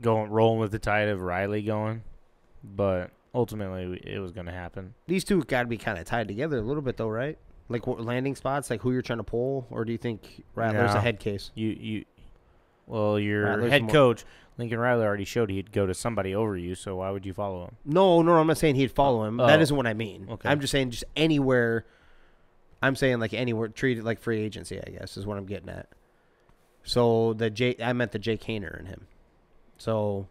Speaker 4: rolling with the tide of Riley going, but ultimately it was going to happen.
Speaker 3: These two got to be kind of tied together a little bit, though, right? Like landing spots, like who you're trying to pull, or do you think Rattler's a head case?
Speaker 4: Well, your
Speaker 3: Rattler's
Speaker 4: head coach, Lincoln Riley, already showed he'd go to somebody over you, so why would you follow him?
Speaker 3: No, I'm not saying he'd follow him. That isn't what I mean.
Speaker 4: Okay.
Speaker 3: I'm just saying just anywhere. I'm saying like anywhere, treat it like free agency, I guess, is what I'm getting at. So I meant the Jake Haener and him. So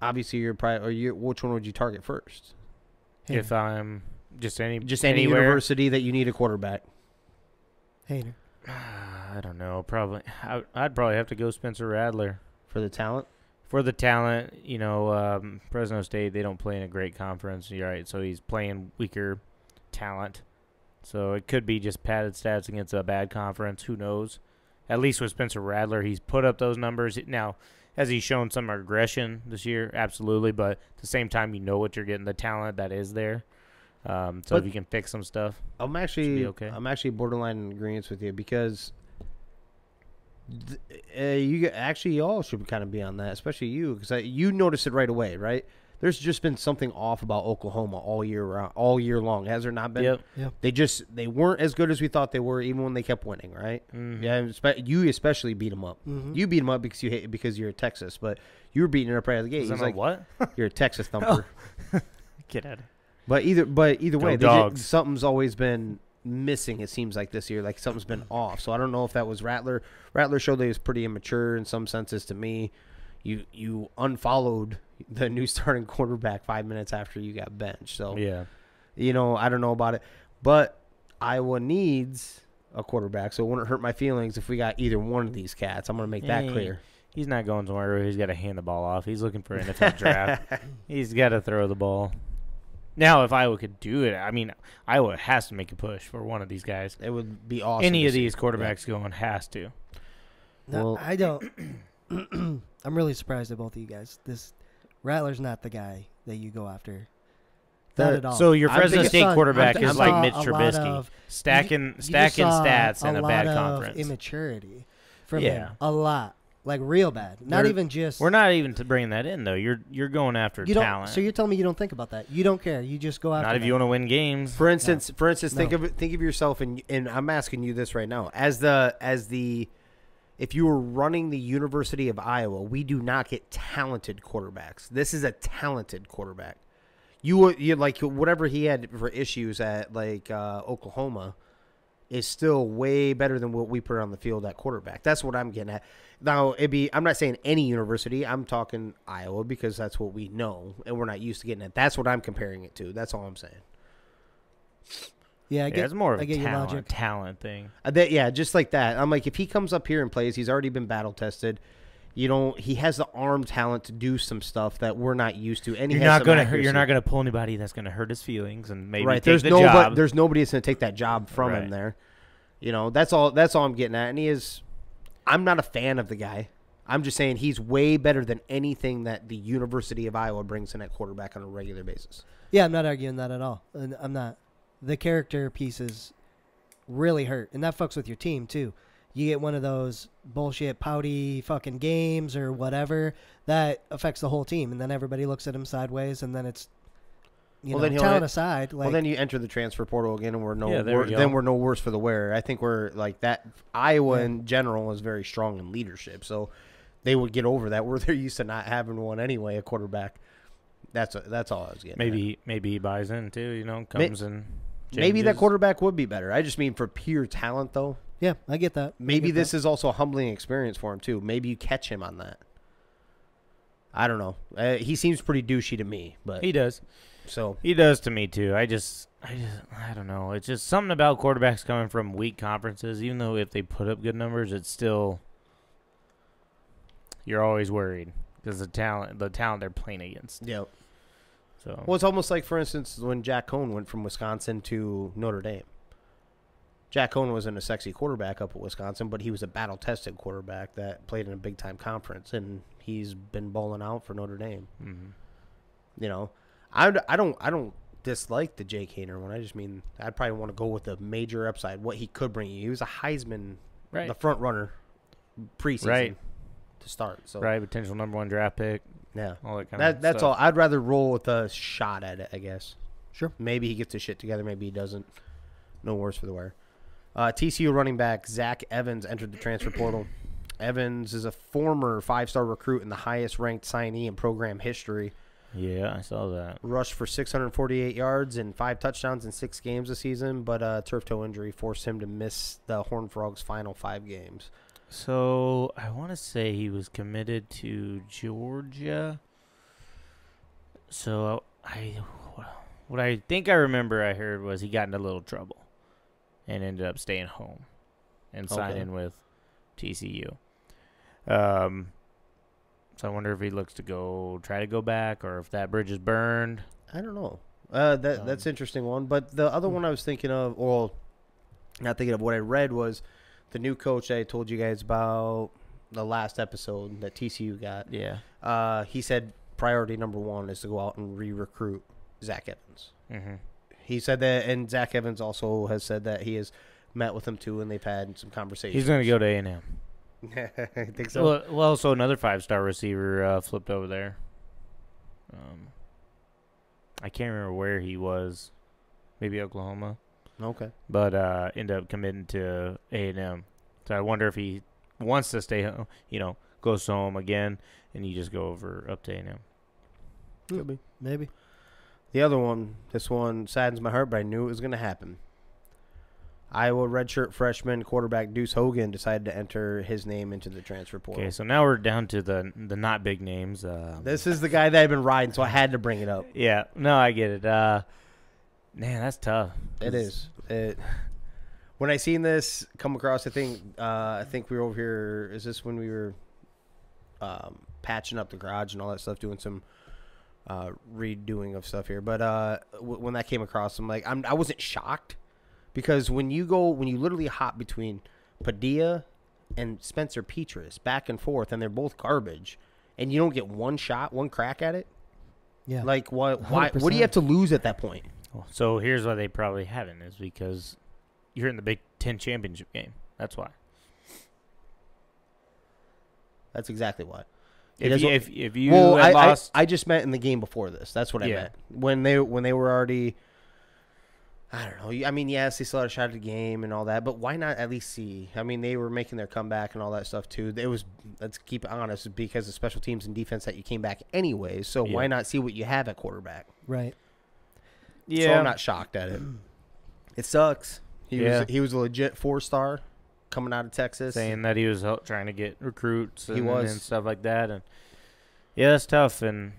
Speaker 3: obviously you're probably, which one would you target first?
Speaker 4: If I'm any
Speaker 3: anywhere. University that you need a quarterback.
Speaker 2: Haener.
Speaker 4: I don't know. Probably, I'd probably have to go Spencer Rattler
Speaker 3: for the talent.
Speaker 4: For the talent, Fresno State, they don't play in a great conference. You're right, so he's playing weaker talent. So it could be just padded stats against a bad conference. Who knows? At least with Spencer Rattler, he's put up those numbers. Now, has he shown some regression this year? Absolutely, but at the same time, you know what you're getting, the talent that is there. So if you can fix some stuff,
Speaker 3: I'm actually
Speaker 4: okay.
Speaker 3: I'm actually borderline in agreement with you because you all should kind of be on that, especially you, because you notice it right away, right? There's just been something off about Oklahoma all year long. Has there not been?
Speaker 2: Yep.
Speaker 3: They weren't as good as we thought they were, even when they kept winning, right?
Speaker 4: Mm-hmm.
Speaker 3: Yeah, you especially beat them up.
Speaker 2: Mm-hmm.
Speaker 3: You beat them up because you're at Texas, but You were beating it up right out of the gate.
Speaker 4: He's
Speaker 3: He's
Speaker 4: like,
Speaker 3: like,
Speaker 4: what?
Speaker 3: "You're a Texas thumper."
Speaker 4: Get out of here.
Speaker 3: But either way,
Speaker 4: Dogs.
Speaker 3: something's always been missing. It seems like this year, like something's been off. So I don't know if that was Rattler. Rattler showed that he was pretty immature in some senses to me. You unfollowed the new starting quarterback 5 minutes after you got benched. So
Speaker 4: Yeah.
Speaker 3: I don't know about it, but Iowa needs a quarterback, so it wouldn't hurt my feelings if we got either one of these cats. I'm gonna make that clear.
Speaker 4: He's not going somewhere where he's got to hand the ball off. He's looking for an NFL draft. He's got to throw the ball. Now, if Iowa could do it, I mean, Iowa has to make a push for one of these guys.
Speaker 3: It would be awesome.
Speaker 4: Any
Speaker 3: to
Speaker 4: of
Speaker 3: see.
Speaker 4: these quarterbacks going has to.
Speaker 2: No,
Speaker 3: Well-
Speaker 2: I don't. I'm really surprised at both of you guys. This Rattler's not the guy that you go after. Not at all.
Speaker 4: So your
Speaker 3: I'm
Speaker 4: Fresno
Speaker 3: thinking-
Speaker 4: State quarterback
Speaker 2: I'm
Speaker 4: is like
Speaker 2: saw
Speaker 4: Mitch
Speaker 2: a lot
Speaker 4: Trubisky,
Speaker 2: of-
Speaker 4: stacking
Speaker 2: You just saw
Speaker 4: stats in a bad
Speaker 2: lot of
Speaker 4: conference.
Speaker 2: immaturity from
Speaker 4: Yeah.
Speaker 2: him. A lot. Like real bad. Not
Speaker 4: We're-
Speaker 2: even just.
Speaker 4: We're not even to bring that in though. You're going after
Speaker 2: You don't.
Speaker 4: talent.
Speaker 2: So you're telling me you don't think about that? You don't care. You just go after.
Speaker 4: not if
Speaker 2: that.
Speaker 4: you want to win games.
Speaker 3: For instance, think
Speaker 2: No.
Speaker 3: of yourself, and I'm asking you this right now, as the if you were running the University of Iowa, we do not get talented quarterbacks. This is a talented quarterback. You like whatever he had for issues at like Oklahoma is still way better than what we put on the field at quarterback. That's what I'm getting at. Now I'm not saying any university. I'm talking Iowa because that's what we know and we're not used to getting it. That's what I'm comparing it to. That's all I'm saying.
Speaker 2: Yeah, I get.
Speaker 4: It's more of
Speaker 2: I
Speaker 4: a
Speaker 2: get your logic.
Speaker 4: talent thing.
Speaker 3: Just like that. I'm like, if he comes up here and plays, he's already been battle tested. He has the arm talent to do some stuff that we're not used to. And
Speaker 4: You're not gonna pull anybody that's gonna hurt his feelings and maybe
Speaker 3: right.
Speaker 4: take the job.
Speaker 3: There's nobody that's gonna take that job from him
Speaker 4: Right.
Speaker 3: there. That's all I'm getting at. And I'm not a fan of the guy. I'm just saying he's way better than anything that the University of Iowa brings in at quarterback on a regular basis.
Speaker 2: Yeah, I'm not arguing that at all. And I'm not. The character pieces really hurt, and that fucks with your team too. You get one of those bullshit pouty fucking games or whatever that affects the whole team, and then everybody looks at him sideways, and then it's talent aside. Like,
Speaker 3: Well, then you enter the transfer portal again, and we're
Speaker 4: go.
Speaker 3: no worse for the wear. I think we're like that. Iowa in general is very strong in leadership, so they would get over that. They're used to not having one anyway, a quarterback. That's all I was getting.
Speaker 4: Maybe he buys in too. Comes and
Speaker 3: Maybe that
Speaker 4: changes.
Speaker 3: quarterback would be better. I just mean for pure talent, though.
Speaker 2: yeah, I get that.
Speaker 3: Maybe this is also a humbling experience for him too. Maybe you catch him on that. I don't know. He seems pretty douchey to me, but
Speaker 4: He does.
Speaker 3: so
Speaker 4: He does to me too. I don't know. It's just something about quarterbacks coming from weak conferences. Even though if they put up good numbers, it's still you're always worried because the talent they're playing against.
Speaker 3: yeah.
Speaker 4: So
Speaker 3: Well, it's almost like, for instance, when Jack Cohn went from Wisconsin to Notre Dame. Jack Cohn wasn't a sexy quarterback up at Wisconsin, but he was a battle-tested quarterback that played in a big-time conference, and he's been balling out for Notre Dame.
Speaker 4: mhm.
Speaker 3: I don't dislike the Jake Haener one. I just mean I'd probably want to go with the major upside, what he could bring you. He was a Heisman,
Speaker 4: Right.
Speaker 3: the front runner preseason
Speaker 4: Right.
Speaker 3: to start. So
Speaker 4: Right, potential #1 draft pick,
Speaker 3: yeah,
Speaker 4: all that kind of
Speaker 3: that's
Speaker 4: stuff.
Speaker 3: all. I'd rather roll with a shot at it, I guess.
Speaker 2: Sure.
Speaker 3: Maybe he gets his shit together. Maybe he doesn't. No worse for the wear. TCU running back Zach Evans entered the transfer portal. Evans is a former 5-star recruit and the highest-ranked signee in program history.
Speaker 4: Yeah, I saw that.
Speaker 3: Rushed for 648 yards and 5 touchdowns in 6 games this season, but a turf toe injury forced him to miss the Horned Frogs' final 5 games.
Speaker 4: So I want to say he was committed to Georgia. So what I think I remember I heard was he got into a little trouble and ended up staying home and signing with TCU. So I wonder if he looks to try to go back or if that bridge is burned.
Speaker 3: I don't know. That's an interesting one. But the other one I was thinking of, or not thinking of, what I read was the new coach I told you guys about the last episode that TCU got.
Speaker 4: Yeah.
Speaker 3: He said priority number 1 is to go out and re-recruit Zach Evans.
Speaker 4: Mm-hmm.
Speaker 3: He said that, and Zach Evans also has said that he has met with him too, and they've had some conversations.
Speaker 4: He's going to go to A&M.
Speaker 3: I think so.
Speaker 4: Well, so another 5-star receiver flipped over there. I can't remember where he was. Maybe Oklahoma.
Speaker 3: Okay.
Speaker 4: But ended up committing to A&M. So I wonder if he wants to stay home, goes home again, and you just go over up to A&M.
Speaker 3: Could be.
Speaker 2: Maybe.
Speaker 3: The other one, this one saddens my heart, but I knew it was going to happen. Iowa redshirt freshman quarterback Deuce Hogan decided to enter his name into the transfer portal.
Speaker 4: Okay, so now we're down to the not big names.
Speaker 3: This is the guy that I've been riding, so I had to bring it up.
Speaker 4: Yeah, no, I get it. Man, that's tough.
Speaker 3: It is. When I seen this come across, I think we were over here. Is this when we were patching up the garage and all that stuff, doing some redoing of stuff here? But when that came across, I'm like, I wasn't shocked. Because when you literally hop between Padilla and Spencer Petras back and forth, and they're both garbage, and you don't get one crack at it,
Speaker 2: Yeah.
Speaker 3: like why? What do you have to lose at that point?
Speaker 4: So here's why they probably haven't, is because you're in the Big Ten championship game. That's why.
Speaker 3: That's exactly why.
Speaker 4: If you
Speaker 3: had
Speaker 4: lost,
Speaker 3: I just meant in the game before this. That's what I meant. When they were already. I don't know. I mean, yes, they still had a shot at the game and all that, but why not at least see? I mean, they were making their comeback and all that stuff too. Let's keep it honest, because of special teams and defense that you came back anyways. So why not see what you have at quarterback?
Speaker 2: Right.
Speaker 4: yeah,
Speaker 3: So I'm not shocked at it. It sucks. He was a legit 4-star coming out of Texas.
Speaker 4: saying that he was trying to get recruits and,
Speaker 3: He was.
Speaker 4: and stuff like that, and yeah, that's tough. And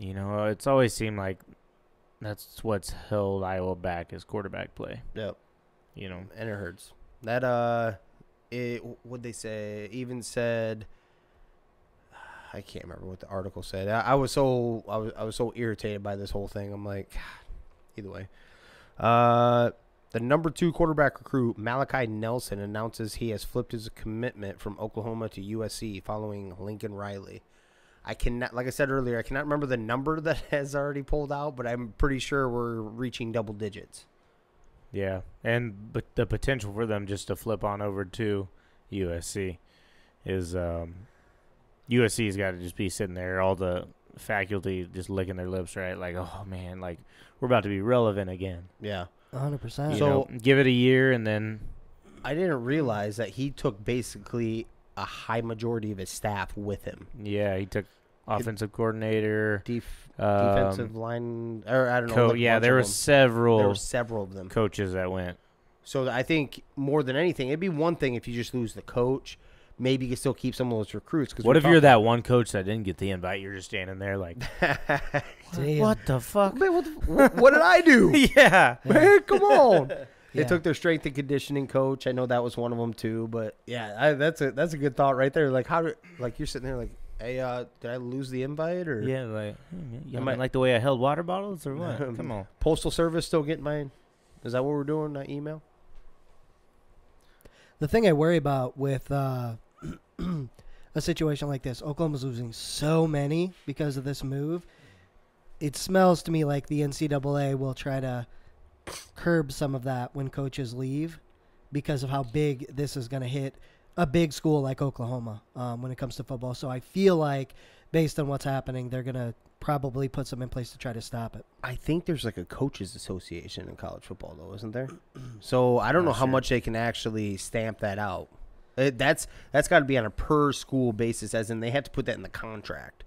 Speaker 4: it's always seemed like that's what's held Iowa back is quarterback play.
Speaker 3: Yep.
Speaker 4: And
Speaker 3: it hurts. That what'd they say? Even said, I can't remember what the article said. I was so irritated by this whole thing. I'm like, either way. The number 2 quarterback recruit Malachi Nelson announces he has flipped his commitment from Oklahoma to USC following Lincoln Riley. I cannot, like I said earlier, I cannot remember the number that has already pulled out, but I'm pretty sure we're reaching double digits.
Speaker 4: yeah, but the potential for them just to flip on over to USC is USC's got to just be sitting there, all the faculty just licking their lips, right? Like, oh man, like we're about to be relevant again.
Speaker 3: Yeah.
Speaker 2: 100%.
Speaker 3: So
Speaker 4: give it a year and then.
Speaker 3: I didn't realize that he took basically a high majority of his staff with him.
Speaker 4: Yeah, he took offensive coordinator,
Speaker 3: Defensive line, or I don't know.
Speaker 4: Yeah, there were several
Speaker 3: of them.
Speaker 4: coaches that went.
Speaker 3: So I think more than anything, it'd be one thing if you just lose the coach. Maybe you can still keep some of those recruits.
Speaker 4: What if you're that one coach that didn't get the invite? You're just standing there like,
Speaker 2: Damn.
Speaker 4: what the fuck?
Speaker 3: Man, what did I do?
Speaker 4: Yeah.
Speaker 3: Man, come on. They
Speaker 2: Yeah.
Speaker 3: took their strength and conditioning coach. I know that was one of them too. But yeah, that's a good thought right there. Like you're sitting there like, hey, did I lose the invite or?
Speaker 4: Yeah, like, you don't like the way I held water bottles or what? Come on.
Speaker 3: Postal Service still getting mine. Is that what we're doing? Email.
Speaker 2: The thing I worry about with a situation like this, Oklahoma's losing so many because of this move. It smells to me like the NCAA will try to curb some of that when coaches leave because of how big this is going to hit a big school like Oklahoma when it comes to football. So I feel like based on what's happening, they're going to probably put some in place to try to stop it.
Speaker 3: I think there's like a coaches association in college football, though, isn't there? So I don't know how much they can actually stamp that out. That's got to be on a per school basis, as in they have to put that in the contract.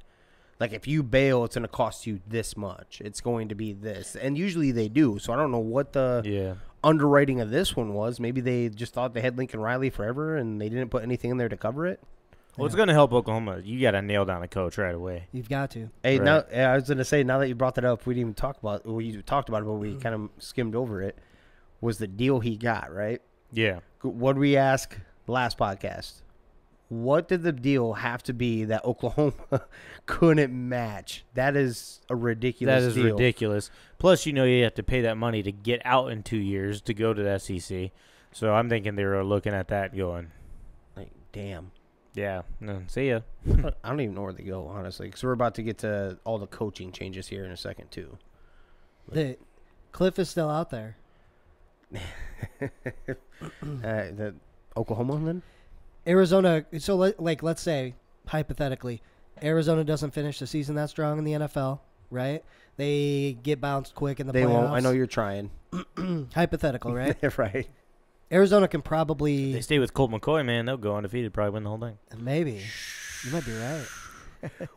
Speaker 3: Like if you bail, it's going to cost you this much. It's going to be this, and usually they do. So I don't know what the underwriting of this one was. Maybe they just thought they had Lincoln Riley forever, and they didn't put anything in there to cover it.
Speaker 4: Well, it's going to help Oklahoma. You got to nail down a coach right away.
Speaker 2: You've got to.
Speaker 3: Hey,
Speaker 4: Right.
Speaker 3: now I was going to say, now that you brought that up, we didn't even talk about. Well, you talked about it, but we kind of skimmed over it. Was the deal he got right?
Speaker 4: Yeah.
Speaker 3: What did we ask last podcast? What did the deal have to be that Oklahoma couldn't match? That is a ridiculous
Speaker 4: That is
Speaker 3: deal.
Speaker 4: ridiculous. Plus, you have to pay that money to get out in 2 years to go to the SEC. So I'm thinking they were looking at that going,
Speaker 3: Like, damn.
Speaker 4: yeah, no, see ya.
Speaker 3: I don't even know where they go, honestly, because we're about to get to all the coaching changes here in a second, too.
Speaker 2: The Cliff is still out there.
Speaker 3: The Oklahoma, then?
Speaker 2: Arizona, so let's say, hypothetically, Arizona doesn't finish the season that strong in the NFL, right? They get bounced quick in the
Speaker 3: They
Speaker 2: playoffs.
Speaker 3: won't. I know you're trying.
Speaker 2: Hypothetical, right?
Speaker 3: Right.
Speaker 2: Arizona can
Speaker 4: They
Speaker 2: probably,
Speaker 4: stay with Colt McCoy, man. They'll go undefeated, probably win the whole thing.
Speaker 2: maybe. You might be right.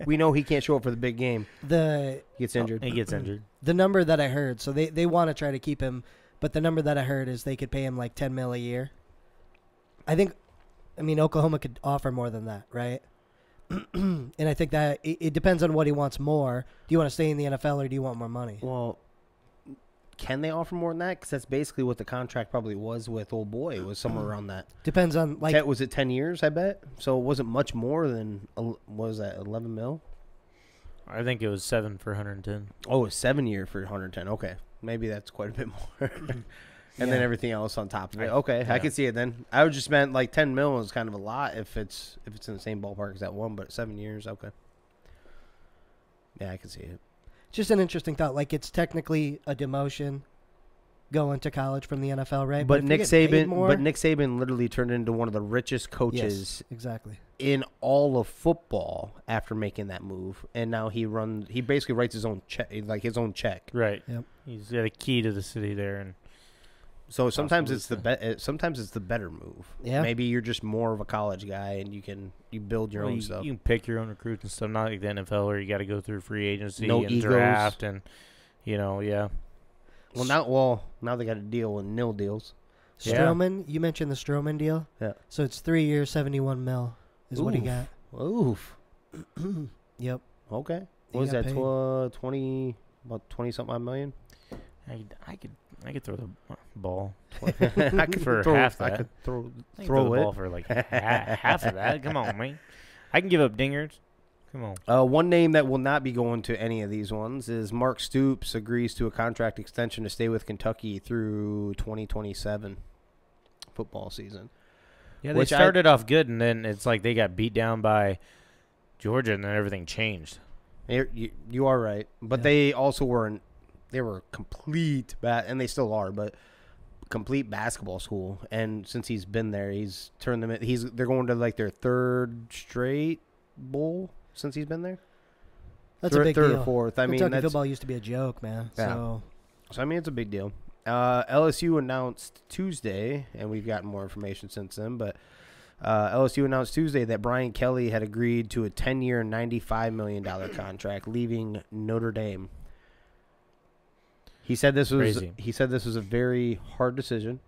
Speaker 3: We know he can't show up for the big game.
Speaker 2: The
Speaker 3: He gets injured.
Speaker 4: He gets injured.
Speaker 2: the number that I heard, so they want to try to keep him, but the number that I heard is they could pay him like $10 million a year. I mean, Oklahoma could offer more than that, right? And I think that it depends on what he wants more. Do you want to stay in the NFL or do you want more money?
Speaker 3: Well, can they offer more than that? Because that's basically what the contract probably was with old boy. It was somewhere around that.
Speaker 2: Depends on like
Speaker 3: Was it 10 years, I bet? So it wasn't much more than, what was that, 11 mil?
Speaker 4: I think it was 7 for 110.
Speaker 3: Oh, it's 7 year for 110. Okay. Maybe that's quite a bit more. And then everything else on top of it. Okay, I can see it then. I would just meant like 10 mil is kind of a lot if it's in the same ballpark as that one, but 7 years, okay. Yeah, I can see it.
Speaker 2: just an interesting thought. Like it's technically a demotion going to college from the NFL, right?
Speaker 3: But
Speaker 2: if
Speaker 3: Nick
Speaker 2: you get paid
Speaker 3: Saban,
Speaker 2: more,
Speaker 3: Nick Saban literally turned into one of the richest
Speaker 2: yes,
Speaker 3: coaches
Speaker 2: exactly.
Speaker 3: in all of football after making that move, and now he basically writes his own check, like his own check.
Speaker 4: Right.
Speaker 2: Yep.
Speaker 4: He's got a key to the city there, and
Speaker 3: So sometimes it's sometimes it's the better move.
Speaker 2: Yeah.
Speaker 3: Maybe you're just more of a college guy and you build your own stuff.
Speaker 4: You can pick your own recruits and stuff. Not like the NFL where you got to go through free agency
Speaker 3: No
Speaker 4: and
Speaker 3: egos.
Speaker 4: draft and yeah.
Speaker 3: Well, now they got to deal with nil deals.
Speaker 4: Yeah.
Speaker 2: Stroman, you mentioned the Stroman deal.
Speaker 3: Yeah.
Speaker 2: So it's 3 years, 71 mil is what he
Speaker 3: Oof.
Speaker 2: got.
Speaker 3: Oof.
Speaker 2: Yep.
Speaker 3: Okay.
Speaker 2: He
Speaker 3: What was
Speaker 2: got
Speaker 3: that?
Speaker 2: paid.
Speaker 3: 20 something odd million.
Speaker 4: I could throw the ball
Speaker 3: I could
Speaker 4: for
Speaker 3: throw,
Speaker 4: half
Speaker 3: I
Speaker 4: that.
Speaker 3: could throw
Speaker 4: I can
Speaker 3: throw
Speaker 4: the
Speaker 3: it.
Speaker 4: ball for like half of that. Come on, man. I can give up dingers. Come on.
Speaker 3: One name that will not be going to any of these ones is Mark Stoops agrees to a contract extension to stay with Kentucky through 2027 football season.
Speaker 4: Yeah, they
Speaker 3: Which
Speaker 4: started off good, and then it's like they got beat down by Georgia, and then everything changed.
Speaker 3: You are right, but
Speaker 2: Yeah.
Speaker 3: they also weren't. They were complete and they still are, but complete basketball school. And since he's been there, he's turned them. They're going to like their third straight bowl since he's been there.
Speaker 2: That's a big
Speaker 3: third
Speaker 2: deal.
Speaker 3: or fourth. I mean,
Speaker 2: Kentucky
Speaker 3: that's
Speaker 2: football used to be a joke, man.
Speaker 3: Yeah.
Speaker 2: So
Speaker 3: I mean, it's a big deal. LSU announced Tuesday, and we've gotten more information since then, but LSU announced Tuesday that Brian Kelly had agreed to a 10-year, $95 million contract, leaving Notre Dame. He said this was a very hard decision,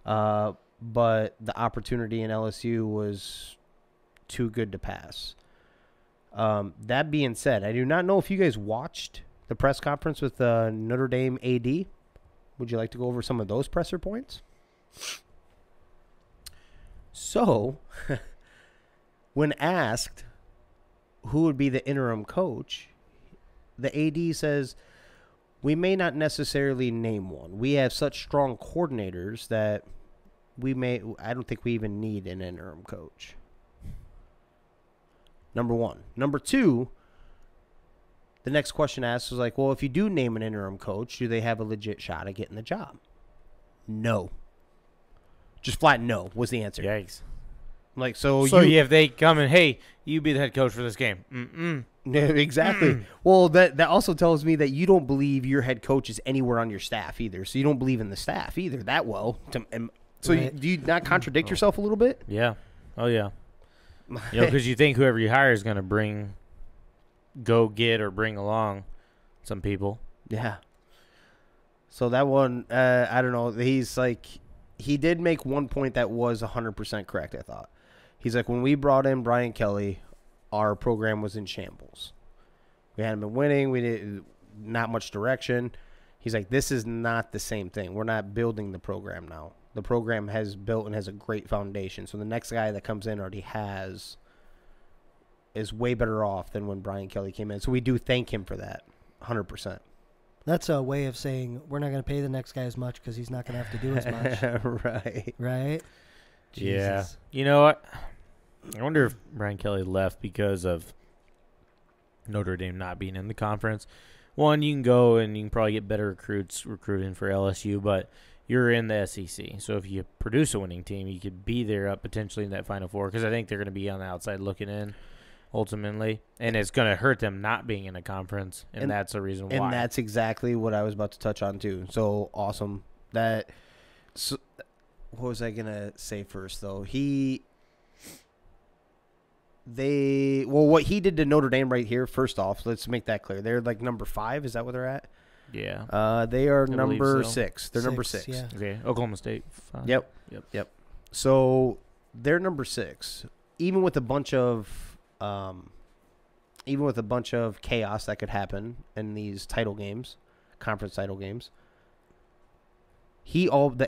Speaker 3: but the opportunity in LSU was too good to pass. That being said, I do not know if you guys watched the press conference with Notre Dame AD. Would you like to go over some of those presser points? So, when asked who would be the interim coach, the AD says, "We may not necessarily name one. We have such strong coordinators that I don't think we even need an interim coach." Number one. Number two, the next question asked was like, well, if you do name an interim coach, do they have a legit shot at getting the job? No. Just flat no was the answer.
Speaker 4: Yikes.
Speaker 3: Like, so
Speaker 4: if they come and, hey, you be the head coach for this game. Mm-mm.
Speaker 3: Yeah, exactly. Well, that also tells me that you don't believe your head coach is anywhere on your staff either. So you don't believe in the staff either that well. So
Speaker 2: Right.
Speaker 3: do you not contradict yourself a little bit?
Speaker 4: Yeah. Oh, yeah. Because you think whoever you hire is going to go get or bring along some people.
Speaker 3: Yeah. So that one, I don't know. He did make one point that was 100% correct, I thought. He's like, when we brought in Brian Kelly, our program was in shambles. We hadn't been winning. We did not much direction. He's like, this is not the same thing. We're not building the program now. The program has built and has a great foundation. So the next guy that comes in already is way better off than when Brian Kelly came in. So we do thank him for that, 100%.
Speaker 2: that's a way of saying we're not going to pay the next guy as much because he's not going to have to do as much.
Speaker 3: Right.
Speaker 2: Right?
Speaker 4: Yeah.
Speaker 2: Jesus.
Speaker 4: You know what? I wonder if Brian Kelly left because of Notre Dame not being in the conference. One, you can go and you can probably get better recruits recruiting for LSU, but you're in the SEC. So if you produce a winning team, you could be there up potentially in that Final Four because I think they're going to be on the outside looking in ultimately. And it's going to hurt them not being in a conference, and that's the reason why.
Speaker 3: And that's exactly what I was about to touch on, too. So awesome. What was I going to say first, though? He what he did to Notre Dame right here, first off, let's make that clear. They're like number 5. Is that where they're at?
Speaker 4: Yeah.
Speaker 3: They are
Speaker 4: I
Speaker 3: number
Speaker 4: believe so.
Speaker 3: 6. They're number 6.
Speaker 2: Yeah.
Speaker 4: Okay. Oklahoma State. 5.
Speaker 3: Yep. So they're number 6. Even with a bunch of chaos that could happen in these title games, conference title games, the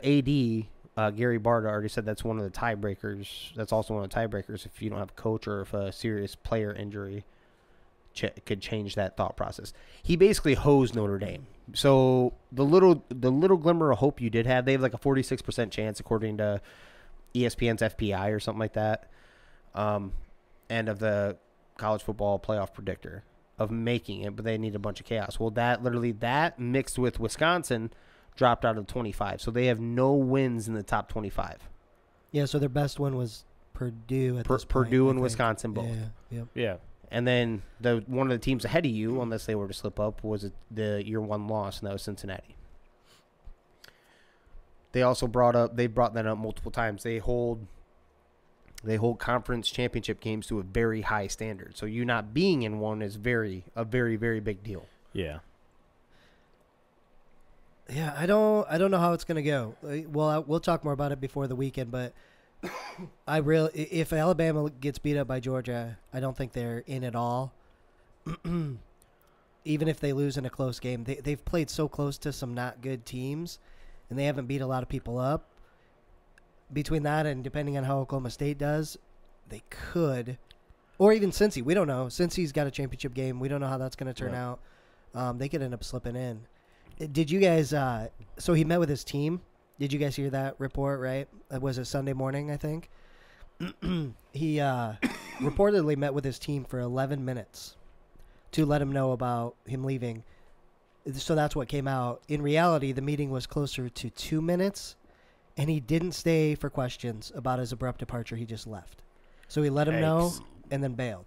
Speaker 3: AD Gary Barta already said that's one of the tiebreakers. That's also one of the tiebreakers if you don't have a coach or if a serious player injury could change that thought process. He basically hosed Notre Dame. So the little glimmer of hope you did have, they have like a 46% chance according to ESPN's FPI or something like that, and of the college football playoff predictor of making it, but they need a bunch of chaos. Well, that mixed with Wisconsin dropped out of 25, so they have no wins in the top 25.
Speaker 2: Yeah, so their best one was Purdue at this point,
Speaker 3: Purdue
Speaker 2: I
Speaker 3: and
Speaker 2: think.
Speaker 3: Wisconsin both.
Speaker 2: Yeah, yep.
Speaker 4: Yeah.
Speaker 3: And then one of the teams ahead of you, unless they were to slip up, was the year 1 loss, and that was Cincinnati. They also brought that up multiple times. They hold conference championship games to a very high standard. So you not being in one is a very, very big deal.
Speaker 4: Yeah.
Speaker 2: Yeah, I don't know how it's gonna go. Well, we'll talk more about it before the weekend, but if Alabama gets beat up by Georgia, I don't think they're in at all. Even if they lose in a close game, they've played so close to some not good teams, and they haven't beat a lot of people up. Between that and depending on how Oklahoma State does, they could, or even Cincy. We don't know. Cincy's got a championship game. We don't know how that's going to turn out. They could end up slipping in. Did you guys? So he met with his team. Did you guys hear that report? Right? It was a Sunday morning, I think. He reportedly met with his team for 11 minutes to let him know about him leaving. So that's what came out. In reality, the meeting was closer to 2 minutes, and he didn't stay for questions about his abrupt departure. He just left. So he let him know and then bailed.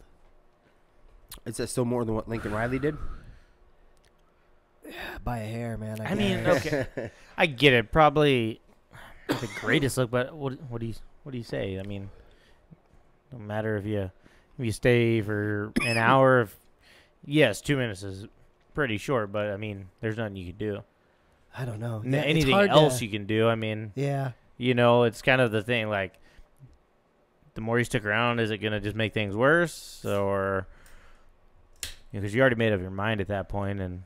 Speaker 3: Is that still more than what Lincoln Riley did?
Speaker 2: By a hair, man.
Speaker 4: I mean, okay, I get it. Probably not the greatest look, but what do you say? I mean, no matter if you stay for an hour. Yes, 2 minutes is pretty short, but I mean, there's nothing you can do.
Speaker 2: I don't know.
Speaker 4: Anything else you can do? I mean,
Speaker 2: yeah.
Speaker 4: It's kind of the thing. Like, the more you stick around, is it going to just make things worse, or because you already made up your mind at that point, and.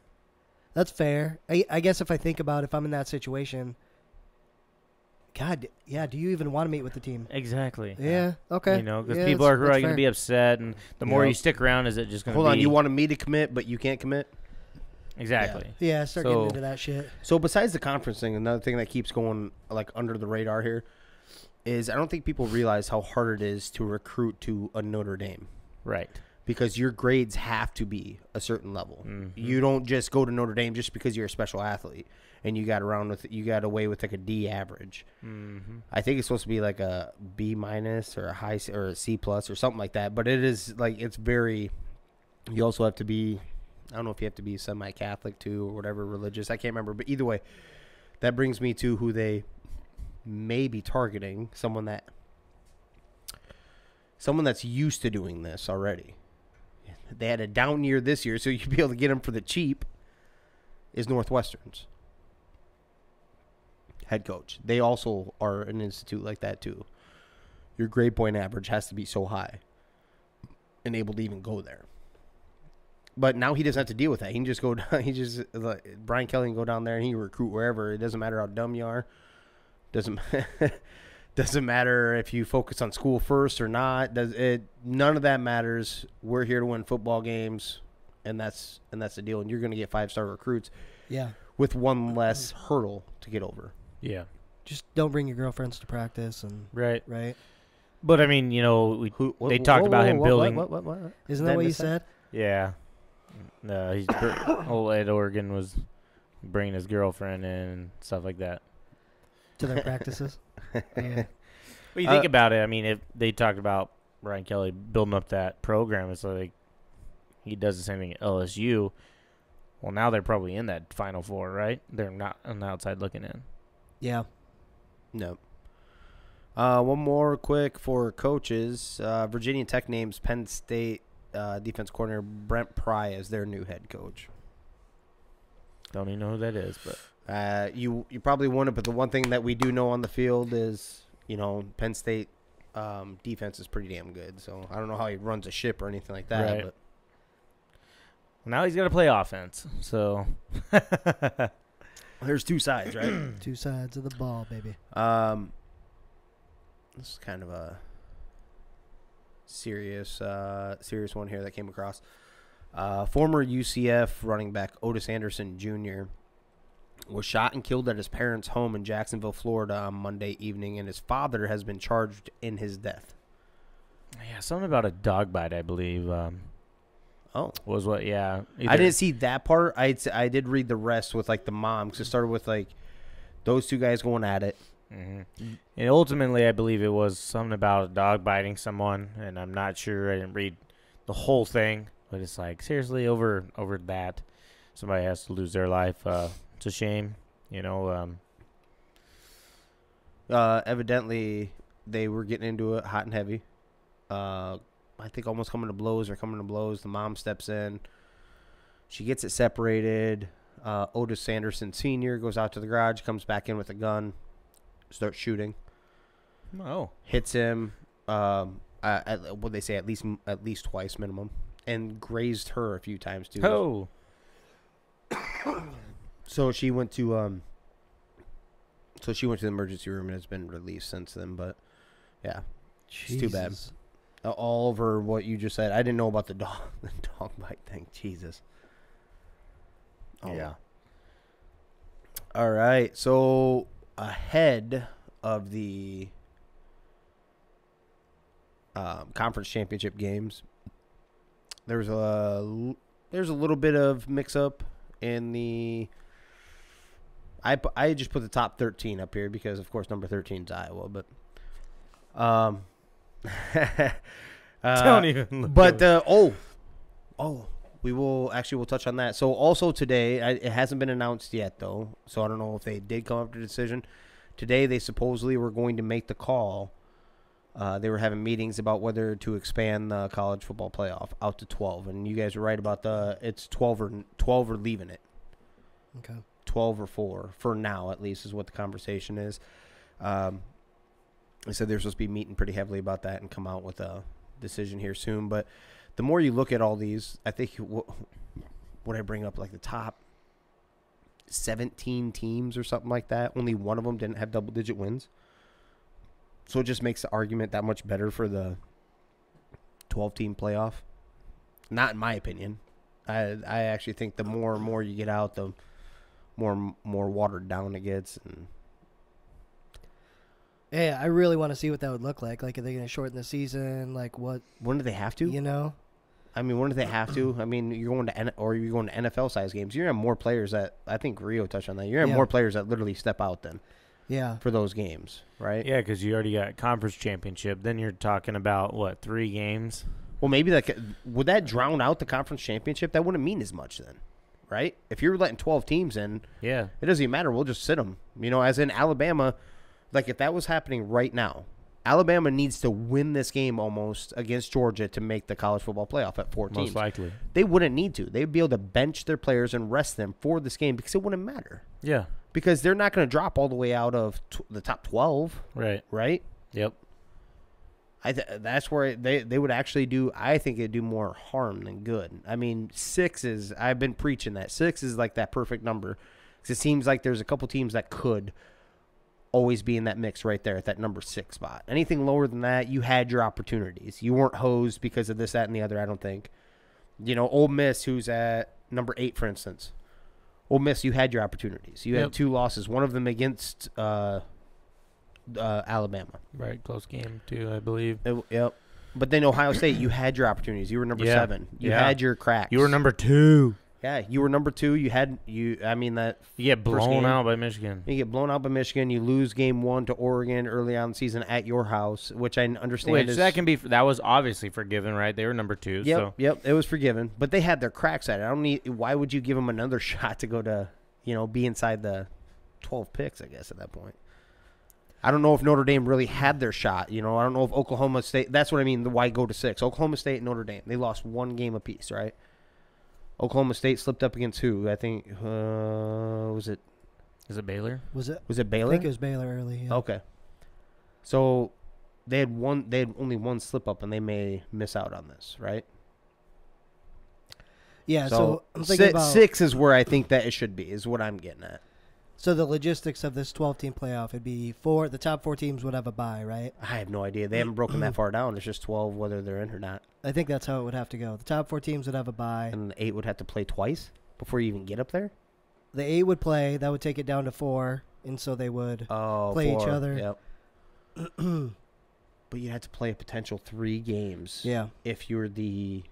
Speaker 2: That's fair. I guess if I think about if I'm in that situation, God, yeah, do you even want to meet with the team?
Speaker 4: Exactly.
Speaker 2: Yeah, okay.
Speaker 4: Because people are going to be upset, and the more you stick around, is it just going to be...
Speaker 3: Hold on, you wanted me to commit, but you can't commit?
Speaker 4: Exactly.
Speaker 2: Yeah, start getting into that shit.
Speaker 3: So besides the conference thing, another thing that keeps going like under the radar here is I don't think people realize how hard it is to recruit to a Notre Dame.
Speaker 4: Right.
Speaker 3: Because your grades have to be a certain level. Mm-hmm. You don't just go to Notre Dame just because you're a special athlete and you got away with like a D average. Mm-hmm. I think it's supposed to be like a B minus or a high or a C plus or something like that. But it is like it's very. You also have to be. I don't know if you have to be semi-Catholic too or whatever religious. I can't remember. But either way, that brings me to who they may be targeting. Someone that's used to doing this already. They had a down year this year, so you'd be able to get them for the cheap, is Northwestern's head coach. They also are an institute like that, too. Your grade point average has to be so high and able to even go there. But now he doesn't have to deal with that. He can just go down. Brian Kelly can go down there and he can recruit wherever. It doesn't matter how dumb you are. Doesn't matter if you focus on school first or not. None of that matters. We're here to win football games, and that's the deal. And you're going to get 5-star recruits.
Speaker 2: Yeah.
Speaker 3: With one less hurdle to get over.
Speaker 4: Yeah.
Speaker 2: Just don't bring your girlfriends to practice and
Speaker 4: right.
Speaker 2: But
Speaker 4: I mean, they talked about him building.
Speaker 2: What? Isn't that what you said?
Speaker 4: Yeah. No, old Ed Oregon was bringing his girlfriend in and stuff like that
Speaker 2: to their practices. Yeah.
Speaker 4: Well, you think about it. I mean, if they talked about Brian Kelly building up that program, it's like he does the same thing at LSU. Well, now they're probably in that Final Four, right? They're not on the outside looking in.
Speaker 2: Yeah.
Speaker 3: No. One more quick for coaches. Virginia Tech names Penn State defense coordinator Brent Pry as their new head coach.
Speaker 4: Don't even know who that is, but
Speaker 3: you probably wouldn't, but the one thing that we do know on the field is, Penn State defense is pretty damn good. So I don't know how he runs a ship or anything like that.
Speaker 4: Right.
Speaker 3: But
Speaker 4: now he's got to play offense. So
Speaker 3: there's two sides, right?
Speaker 2: Two sides of the ball, baby.
Speaker 3: This is kind of a serious one here that came across. Former UCF running back Otis Anderson Jr. was shot and killed at his parents' home in Jacksonville, Florida on Monday evening, and his father has been charged in his death.
Speaker 4: Yeah, something about a dog bite, I believe. Was what? Yeah,
Speaker 3: I didn't see that part. I did read the rest with like the mom, because it started with like those two guys going at it.
Speaker 4: Mm-hmm. And ultimately, I believe it was something about a dog biting someone, and I'm not sure. I didn't read the whole thing, but it's like seriously over that somebody has to lose their life. It's a shame,
Speaker 3: Evidently, they were getting into it hot and heavy. I think almost coming to blows. The mom steps in. She gets it separated. Otis Anderson Sr. goes out to the garage, comes back in with a gun, starts shooting.
Speaker 4: Oh.
Speaker 3: Hits him. What they say, at least twice minimum, and grazed her a few times too.
Speaker 4: Oh.
Speaker 3: So she went to the emergency room and has been released since then. But yeah, it's too bad. All over what you just said. I didn't know about the dog bite thing. Jesus. Oh.
Speaker 4: Yeah.
Speaker 3: All right. So ahead of the conference championship games, there's a little bit of mix up in the. I just put the top 13 up here because of course number 13 is Iowa, but
Speaker 4: don't even look.
Speaker 3: But we'll touch on that. So also today, it hasn't been announced yet though, so I don't know if they did come up to a decision. Today they supposedly were going to make the call. They were having meetings about whether to expand the college football playoff out to 12, and you guys were right about it's 12 or leaving it.
Speaker 2: Okay.
Speaker 3: 12 or 4 for now, at least, is what the conversation is. They said they're supposed to be meeting pretty heavily about that and come out with a decision here soon. But the more you look at all these, I think what I bring up, like the top 17 teams or something like that, only one of them didn't have double-digit wins. So it just makes the argument that much better for the 12-team playoff. Not in my opinion. I actually think the more and more you get out, the more watered down it gets. And
Speaker 2: yeah, I really want to see what that would look like. Like, are they going to shorten the season? Like, what?
Speaker 3: When do they have to? I mean, when do they have to? I mean, you're going to NFL size games. You're gonna have more players that, I think Rio touched on that. You're gonna have more players that literally step out then. Yeah. For those games, right?
Speaker 4: Yeah, because you already got conference championship. Then you're talking about what, 3 games?
Speaker 3: Well, maybe would that drown out the conference championship? That wouldn't mean as much then, right? If you're letting 12 teams in, it doesn't even matter. We'll just sit them. As in Alabama, like if that was happening right now, Alabama needs to win this game almost against Georgia to make the college football playoff at 4 teams.
Speaker 4: Most likely.
Speaker 3: They wouldn't need to. They'd be able to bench their players and rest them for this game because it wouldn't matter.
Speaker 4: Yeah.
Speaker 3: Because they're not going to drop all the way out of the top 12.
Speaker 4: Right.
Speaker 3: Right?
Speaker 4: Yep.
Speaker 3: That's where they would actually do, I think it'd do more harm than good. I mean, 6 is, I've been preaching that. 6 is like that perfect number. Because it seems like there's a couple teams that could always be in that mix right there at that number 6 spot. Anything lower than that, you had your opportunities. You weren't hosed because of this, that, and the other, I don't think. Ole Miss, who's at number 8, for instance. Ole Miss, you had your opportunities. You had 2 losses, one of them against Alabama.
Speaker 4: Right, close game too, I believe.
Speaker 3: Yep. But then Ohio State, you had your opportunities. You were number 7. You had your cracks.
Speaker 4: You were number 2.
Speaker 3: Yeah, you were number 2. You get
Speaker 4: blown out by Michigan.
Speaker 3: You get blown out by Michigan. You lose game 1 to Oregon early on in the season at your house, which I understand
Speaker 4: that was obviously forgiven, right? They were number 2.
Speaker 3: Yep, it was forgiven. But they had their cracks at it. Why would you give them another shot to go to, be inside the 12 picks, I guess, at that point? I don't know if Notre Dame really had their shot. I don't know if Oklahoma State. That's what I mean. Why go to 6? Oklahoma State and Notre Dame. They lost 1 game apiece, right? Oklahoma State slipped up against who? I think was it?
Speaker 4: Is it Baylor?
Speaker 2: Was it
Speaker 3: Baylor?
Speaker 2: I think it was Baylor early. Yeah.
Speaker 3: Okay. So they had only one slip up, and they may miss out on this, right?
Speaker 2: Yeah. So I'm thinking about
Speaker 3: 6 is where I think that it should be. Is what I'm getting at.
Speaker 2: So the logistics of this 12-team playoff, it'd be the top 4 teams would have a bye, right?
Speaker 3: I have no idea. They haven't broken that far down. It's just 12 whether they're in or not.
Speaker 2: I think that's how it would have to go. The top 4 teams would have a bye.
Speaker 3: And the 8 would have to play twice before you even get up there?
Speaker 2: The 8 would play. That would take it down to 4, and so they would play 4. Each other.
Speaker 3: Yep. But you'd have to play a potential 3 games.
Speaker 2: Yeah.
Speaker 3: If you're the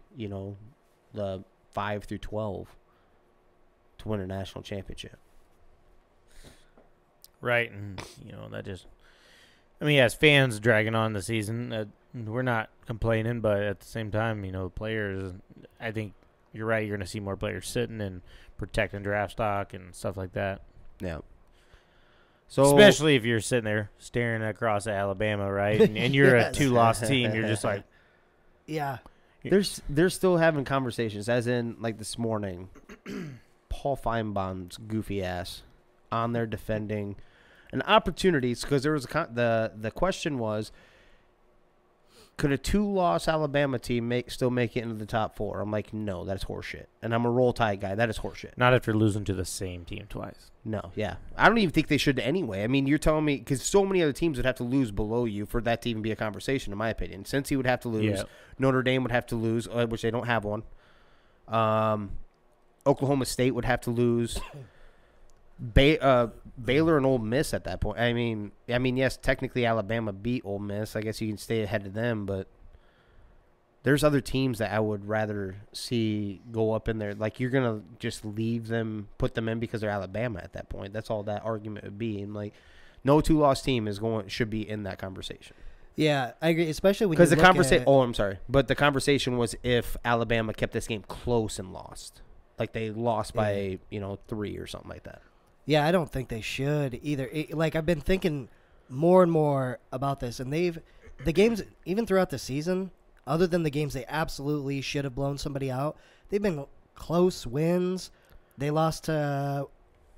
Speaker 3: 5 through 12 to win a national championship.
Speaker 4: Right, and that just. I mean, as fans dragging on the season, we're not complaining, but at the same time, players. I think you're right. You're going to see more players sitting and protecting draft stock and stuff like that.
Speaker 3: Yeah. So
Speaker 4: especially if you're sitting there staring across at Alabama, right? And you're
Speaker 2: Yes.
Speaker 4: a 2-loss team. You're just like,
Speaker 2: Yeah.
Speaker 3: they're still having conversations, as in like this morning, Paul Feinbaum's goofy ass on there defending an opportunity because there was the question was, could a 2-loss Alabama team still make it into the top 4? I'm like, no, that's horseshit. And I'm a Roll Tide guy. That is horseshit.
Speaker 4: not after losing to the same team twice.
Speaker 3: No, yeah. I don't even think they should anyway. I mean, you're telling me because so many other teams would have to lose below you for that to even be a conversation, in my opinion. Cincy would have to lose.
Speaker 4: Yeah.
Speaker 3: Notre Dame would have to lose, which they don't have one. Oklahoma State would have to lose. Baylor and Ole Miss at that point. I mean, yes, technically Alabama beat Ole Miss. I guess you can stay ahead of them, but there's other teams that I would rather see go up in there. Like, you're gonna just leave them, put them in because they're Alabama at that point. That's all that argument would be. And like, no 2-loss team should be in that conversation.
Speaker 2: Yeah, I agree, especially when
Speaker 3: because
Speaker 2: you
Speaker 3: the
Speaker 2: look
Speaker 3: conversation.
Speaker 2: at,
Speaker 3: Oh, I'm sorry, but the conversation was if Alabama kept this game close and lost, like they lost by 3 or something like that.
Speaker 2: Yeah, I don't think they should either. Like, I've been thinking more and more about this, and the games, even throughout the season, other than the games they absolutely should have blown somebody out, they've been close wins. They lost to,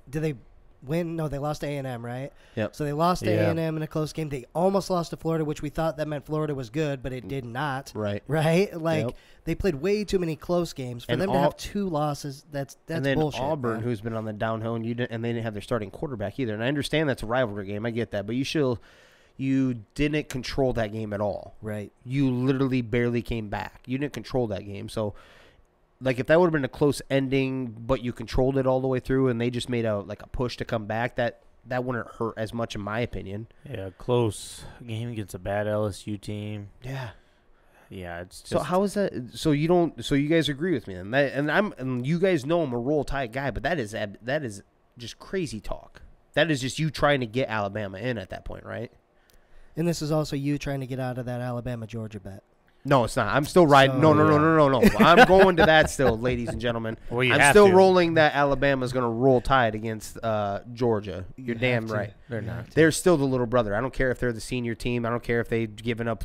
Speaker 2: did they win? No, they lost to A&M, right?
Speaker 3: Yep.
Speaker 2: So they lost to
Speaker 4: Yeah.
Speaker 2: A&M in a close game. They almost lost to Florida, which we thought that meant Florida was good, but it did not.
Speaker 3: Right.
Speaker 2: Right? Like,
Speaker 3: Yep.
Speaker 2: they played way too many close games. For
Speaker 3: And
Speaker 2: them to have 2 losses, that's
Speaker 3: and then
Speaker 2: bullshit.
Speaker 3: Auburn,
Speaker 2: man.
Speaker 3: who's been on the downhill, and they didn't have their starting quarterback either. And I understand that's a rivalry game. I get that, but you didn't control that game at all.
Speaker 2: Right.
Speaker 3: You literally barely came back. You didn't control that game. So, like, if that would have been a close ending, but you controlled it all the way through, and they just made a push to come back, that wouldn't hurt as much, in my opinion.
Speaker 4: Yeah, close game against a bad LSU team.
Speaker 3: Yeah.
Speaker 4: Yeah, it's just,
Speaker 3: So how is that? So you don't? So you guys agree with me? And you guys know I'm a Roll Tide guy, but that is just crazy talk. That is just you trying to get Alabama in at that point, right?
Speaker 2: And this is also you trying to get out of that Alabama-Georgia bet.
Speaker 3: No, it's not. I'm still riding.
Speaker 2: So,
Speaker 3: No. I'm going to that still, ladies and gentlemen.
Speaker 4: Well, you
Speaker 3: I'm
Speaker 4: have
Speaker 3: still
Speaker 4: to.
Speaker 3: rolling that Alabama's going to roll Tide against Georgia. You're
Speaker 2: You
Speaker 3: damn
Speaker 2: have to.
Speaker 3: right.
Speaker 4: they're not.
Speaker 3: They're still the little brother. I don't care if they're the senior team. I don't care if they've given up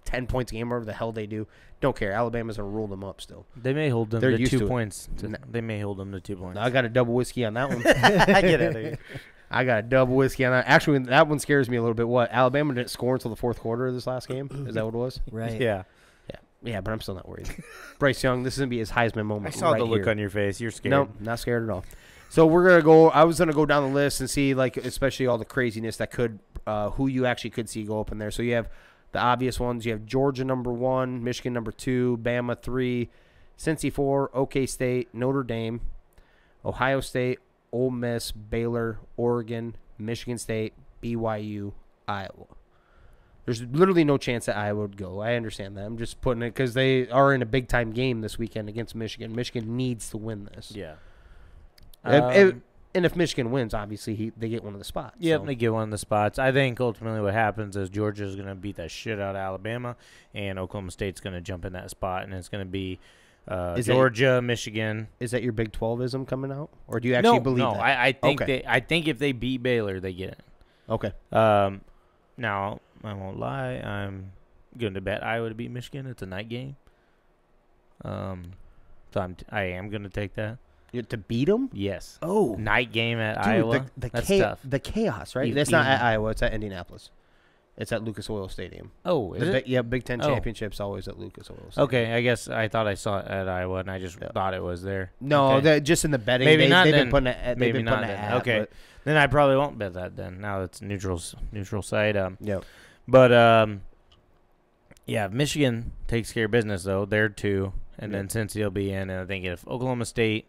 Speaker 3: 10 points a game, whatever the hell they do. Don't care. Alabama's going to roll them up still.
Speaker 4: They may hold them
Speaker 3: They're
Speaker 4: to
Speaker 3: used
Speaker 4: 2
Speaker 3: to it.
Speaker 4: points. They may hold them to 2 points.
Speaker 3: I got a double whiskey on that one.
Speaker 4: Get out of here.
Speaker 3: I got a double whiskey on that. Actually, that one scares me a little bit. What? Alabama didn't score until the fourth quarter of this last game? Is that what it was?
Speaker 2: Right.
Speaker 4: Yeah.
Speaker 3: Yeah, but I'm still not worried. Bryce Young, this is going to be his Heisman moment.
Speaker 4: I saw
Speaker 3: right
Speaker 4: the look
Speaker 3: here.
Speaker 4: on your face. You're scared.
Speaker 3: Nope, not scared at all. So we're going to go – I was going to go down the list and see, like, especially all the craziness that could who you actually could see go up in there. So you have the obvious ones. You have Georgia number 1, Michigan number 2, Bama 3, Cincy 4, OK State, Notre Dame, Ohio State, Ole Miss, Baylor, Oregon, Michigan State, BYU, Iowa. There's literally no chance that Iowa would go. I understand that. I'm just putting it because they are in a big-time game this weekend against Michigan. Michigan needs to win this.
Speaker 4: Yeah.
Speaker 3: And if Michigan wins, obviously they get one of the spots.
Speaker 4: Yep,
Speaker 3: so.
Speaker 4: they get one of the spots. I think ultimately what happens is Georgia's going to beat that shit out of Alabama, and Oklahoma State's going to jump in that spot, and it's going to be Georgia, Michigan.
Speaker 3: Is that your Big 12ism coming out? Or do you actually believe that?
Speaker 4: I think
Speaker 3: Okay.
Speaker 4: I think if they beat Baylor, they get it.
Speaker 3: Okay.
Speaker 4: Now, I won't lie. I'm going to bet Iowa to beat Michigan. It's a night game. So I am going to take that.
Speaker 3: To beat them?
Speaker 4: Yes.
Speaker 3: Oh.
Speaker 4: Night game at
Speaker 3: Dude,
Speaker 4: Iowa. That's tough.
Speaker 3: The chaos, right?
Speaker 4: Even-
Speaker 3: That's not at
Speaker 4: even-
Speaker 3: Iowa. It's at Indianapolis. It's at Lucas Oil Stadium.
Speaker 4: Oh, is it?
Speaker 3: Yeah, Big Ten
Speaker 4: Oh.
Speaker 3: championship's always at Lucas Oil Stadium.
Speaker 4: Okay, I guess I thought I saw it at Iowa, and I just thought it was there.
Speaker 3: No,
Speaker 4: Okay.
Speaker 3: just in the betting.
Speaker 4: Maybe not
Speaker 3: They've
Speaker 4: then.
Speaker 3: been putting it. They've
Speaker 4: Maybe
Speaker 3: been
Speaker 4: not
Speaker 3: putting it
Speaker 4: then.
Speaker 3: at,
Speaker 4: Okay.
Speaker 3: but-
Speaker 4: Then I probably won't bet that then. Now it's neutral site.
Speaker 3: Yep.
Speaker 4: But yeah, if Michigan takes care of business though. They're 2, and then Cincy will be in. And I think if Oklahoma State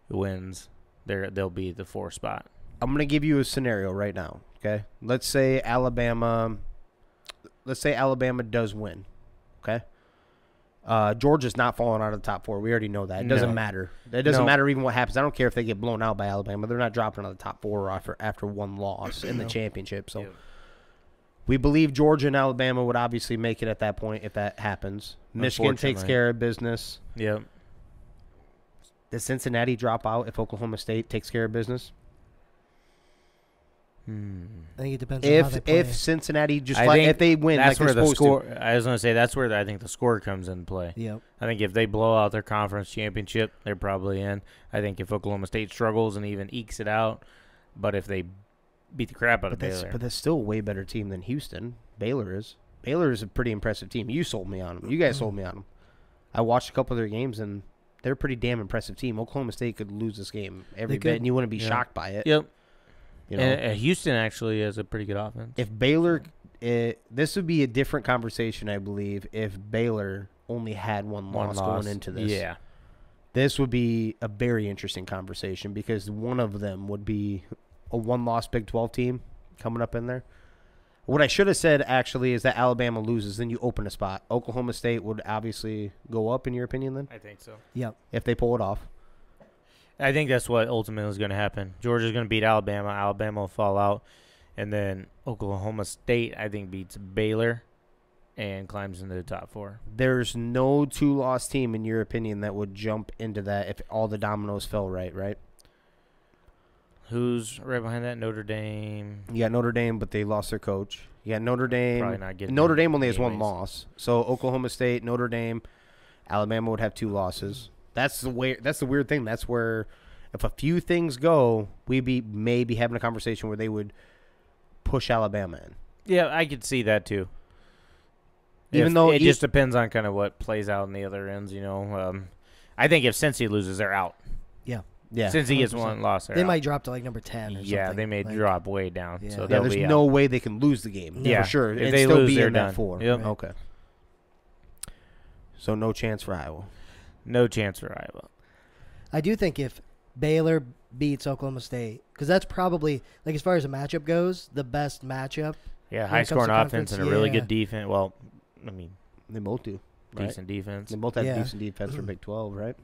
Speaker 4: wins, they'll be the 4 spot.
Speaker 3: I'm gonna give you a scenario right now. Okay. Let's say Alabama does win. Okay. Georgia's not falling out of the top 4. We already know that. It doesn't matter. It doesn't matter even what happens. I don't care if they get blown out by Alabama. They're not dropping out of the top 4 after one loss in the championship. So we believe Georgia and Alabama would obviously make it at that point if that happens. Michigan takes care of business.
Speaker 4: Yep.
Speaker 3: Does Cincinnati drop out if Oklahoma State takes care of business?
Speaker 2: I think it depends on how they play.
Speaker 3: If Cincinnati if they win,
Speaker 4: that's
Speaker 3: like
Speaker 4: where
Speaker 3: they're
Speaker 4: the
Speaker 3: supposed
Speaker 4: score.
Speaker 3: to.
Speaker 4: I was gonna say that's where I think the score comes into play.
Speaker 2: Yep.
Speaker 4: I think if they blow out their conference championship, they're probably in. I think if Oklahoma State struggles and even ekes it out, but if they beat the crap out of Baylor,
Speaker 3: But that's still a way better team than Houston. Baylor is. Baylor is a pretty impressive team. You sold me on them. You guys sold me on them. I watched a couple of their games, and they're a pretty damn impressive team. Oklahoma State could lose this game every bit, and you wouldn't be shocked by it.
Speaker 4: Yep.
Speaker 3: You know?
Speaker 4: And Houston actually has a pretty good offense.
Speaker 3: If Baylor, this would be a different conversation, I believe, if Baylor only had one loss going into this.
Speaker 4: Yeah.
Speaker 3: This would be a very interesting conversation because one of them would be a one-loss Big 12 team coming up in there. What I should have said, actually, is that Alabama loses, then you open a spot. Oklahoma State would obviously go up, in your opinion, then?
Speaker 4: I think so.
Speaker 2: Yep.
Speaker 3: If they pull it off.
Speaker 4: I think that's what ultimately is going to happen. Georgia's going to beat Alabama. Alabama will fall out. And then Oklahoma State, I think, beats Baylor and climbs into the top 4.
Speaker 3: There's no 2-loss team, in your opinion, that would jump into that if all the dominoes fell right?
Speaker 4: Who's right behind that? Notre Dame.
Speaker 3: You got Notre Dame, but they lost their coach. You got Notre Dame.
Speaker 4: Probably not getting
Speaker 3: Notre Dame only has one
Speaker 4: anyways.
Speaker 3: loss. So Oklahoma State, Notre Dame, Alabama would have 2 losses. That's the weird thing. That's where if a few things go, we'd may be having a conversation where they would push Alabama in.
Speaker 4: Yeah, I could see that too.
Speaker 3: Even though
Speaker 4: it just depends on kind of what plays out in the other ends, you know. I think if Cincy loses, they're out.
Speaker 3: Yeah.
Speaker 4: Cincy gets
Speaker 2: 100%.
Speaker 4: one loss, they're
Speaker 2: They
Speaker 4: out.
Speaker 2: might drop to like number 10 or
Speaker 4: Yeah,
Speaker 2: something.
Speaker 4: they may
Speaker 2: Like,
Speaker 4: drop way down.
Speaker 2: Yeah.
Speaker 4: So
Speaker 2: Yeah,
Speaker 4: they'll
Speaker 3: there's
Speaker 4: be
Speaker 3: no
Speaker 4: out.
Speaker 3: way they can lose the game.
Speaker 4: Yeah.
Speaker 3: For sure.
Speaker 4: If
Speaker 3: And
Speaker 4: they
Speaker 3: still
Speaker 4: lose,
Speaker 3: be
Speaker 4: they're
Speaker 3: in that
Speaker 4: done.
Speaker 3: 4.
Speaker 4: Yep.
Speaker 2: Right.
Speaker 3: Okay. So no chance for Iowa.
Speaker 4: No chance for Iowa.
Speaker 2: I do think if Baylor beats Oklahoma State, because that's probably, like as far as a matchup goes, the best matchup.
Speaker 4: Yeah,
Speaker 2: When it
Speaker 4: high
Speaker 2: comes
Speaker 4: scoring
Speaker 2: to
Speaker 4: offense and a really
Speaker 2: conference,
Speaker 4: good defense. Well, I mean,
Speaker 3: They both do. Right?
Speaker 4: decent defense.
Speaker 3: They both have
Speaker 2: Yeah.
Speaker 3: decent defense for Big 12, right?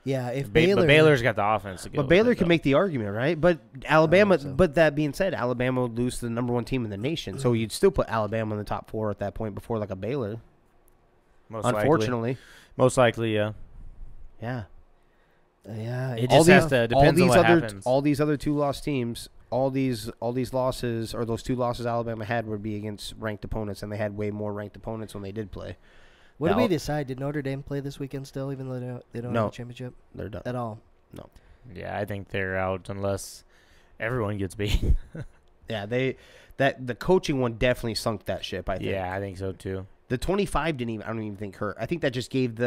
Speaker 2: Yeah, if
Speaker 4: But
Speaker 2: Baylor.
Speaker 4: Baylor's got the offense to go.
Speaker 3: But Baylor
Speaker 4: with it,
Speaker 3: can
Speaker 4: though.
Speaker 3: make the argument, right? But Alabama,
Speaker 2: so.
Speaker 3: but that being said, Alabama would lose to the number 1 team in the nation. So you'd still put Alabama in the top 4 at that point before like a Baylor.
Speaker 4: Most
Speaker 3: Unfortunately.
Speaker 4: likely. Most likely, yeah.
Speaker 3: Yeah.
Speaker 2: Yeah,
Speaker 4: It
Speaker 3: All
Speaker 4: just has to depends on what happens.
Speaker 3: all these other 2-loss teams, all these losses or those 2 losses Alabama had would be against ranked opponents, and they had way more ranked opponents when they did play.
Speaker 2: What did
Speaker 3: Now-
Speaker 2: we decide? Did Notre Dame play this weekend still, even though they don't
Speaker 3: No.
Speaker 2: have a championship
Speaker 3: They're done.
Speaker 2: at all?
Speaker 4: Yeah, I think they're out unless everyone gets beat.
Speaker 3: Yeah, the coaching one definitely sunk that ship, I think.
Speaker 4: Yeah, I think so too.
Speaker 3: The 25 I don't even think hurt. I think that just gave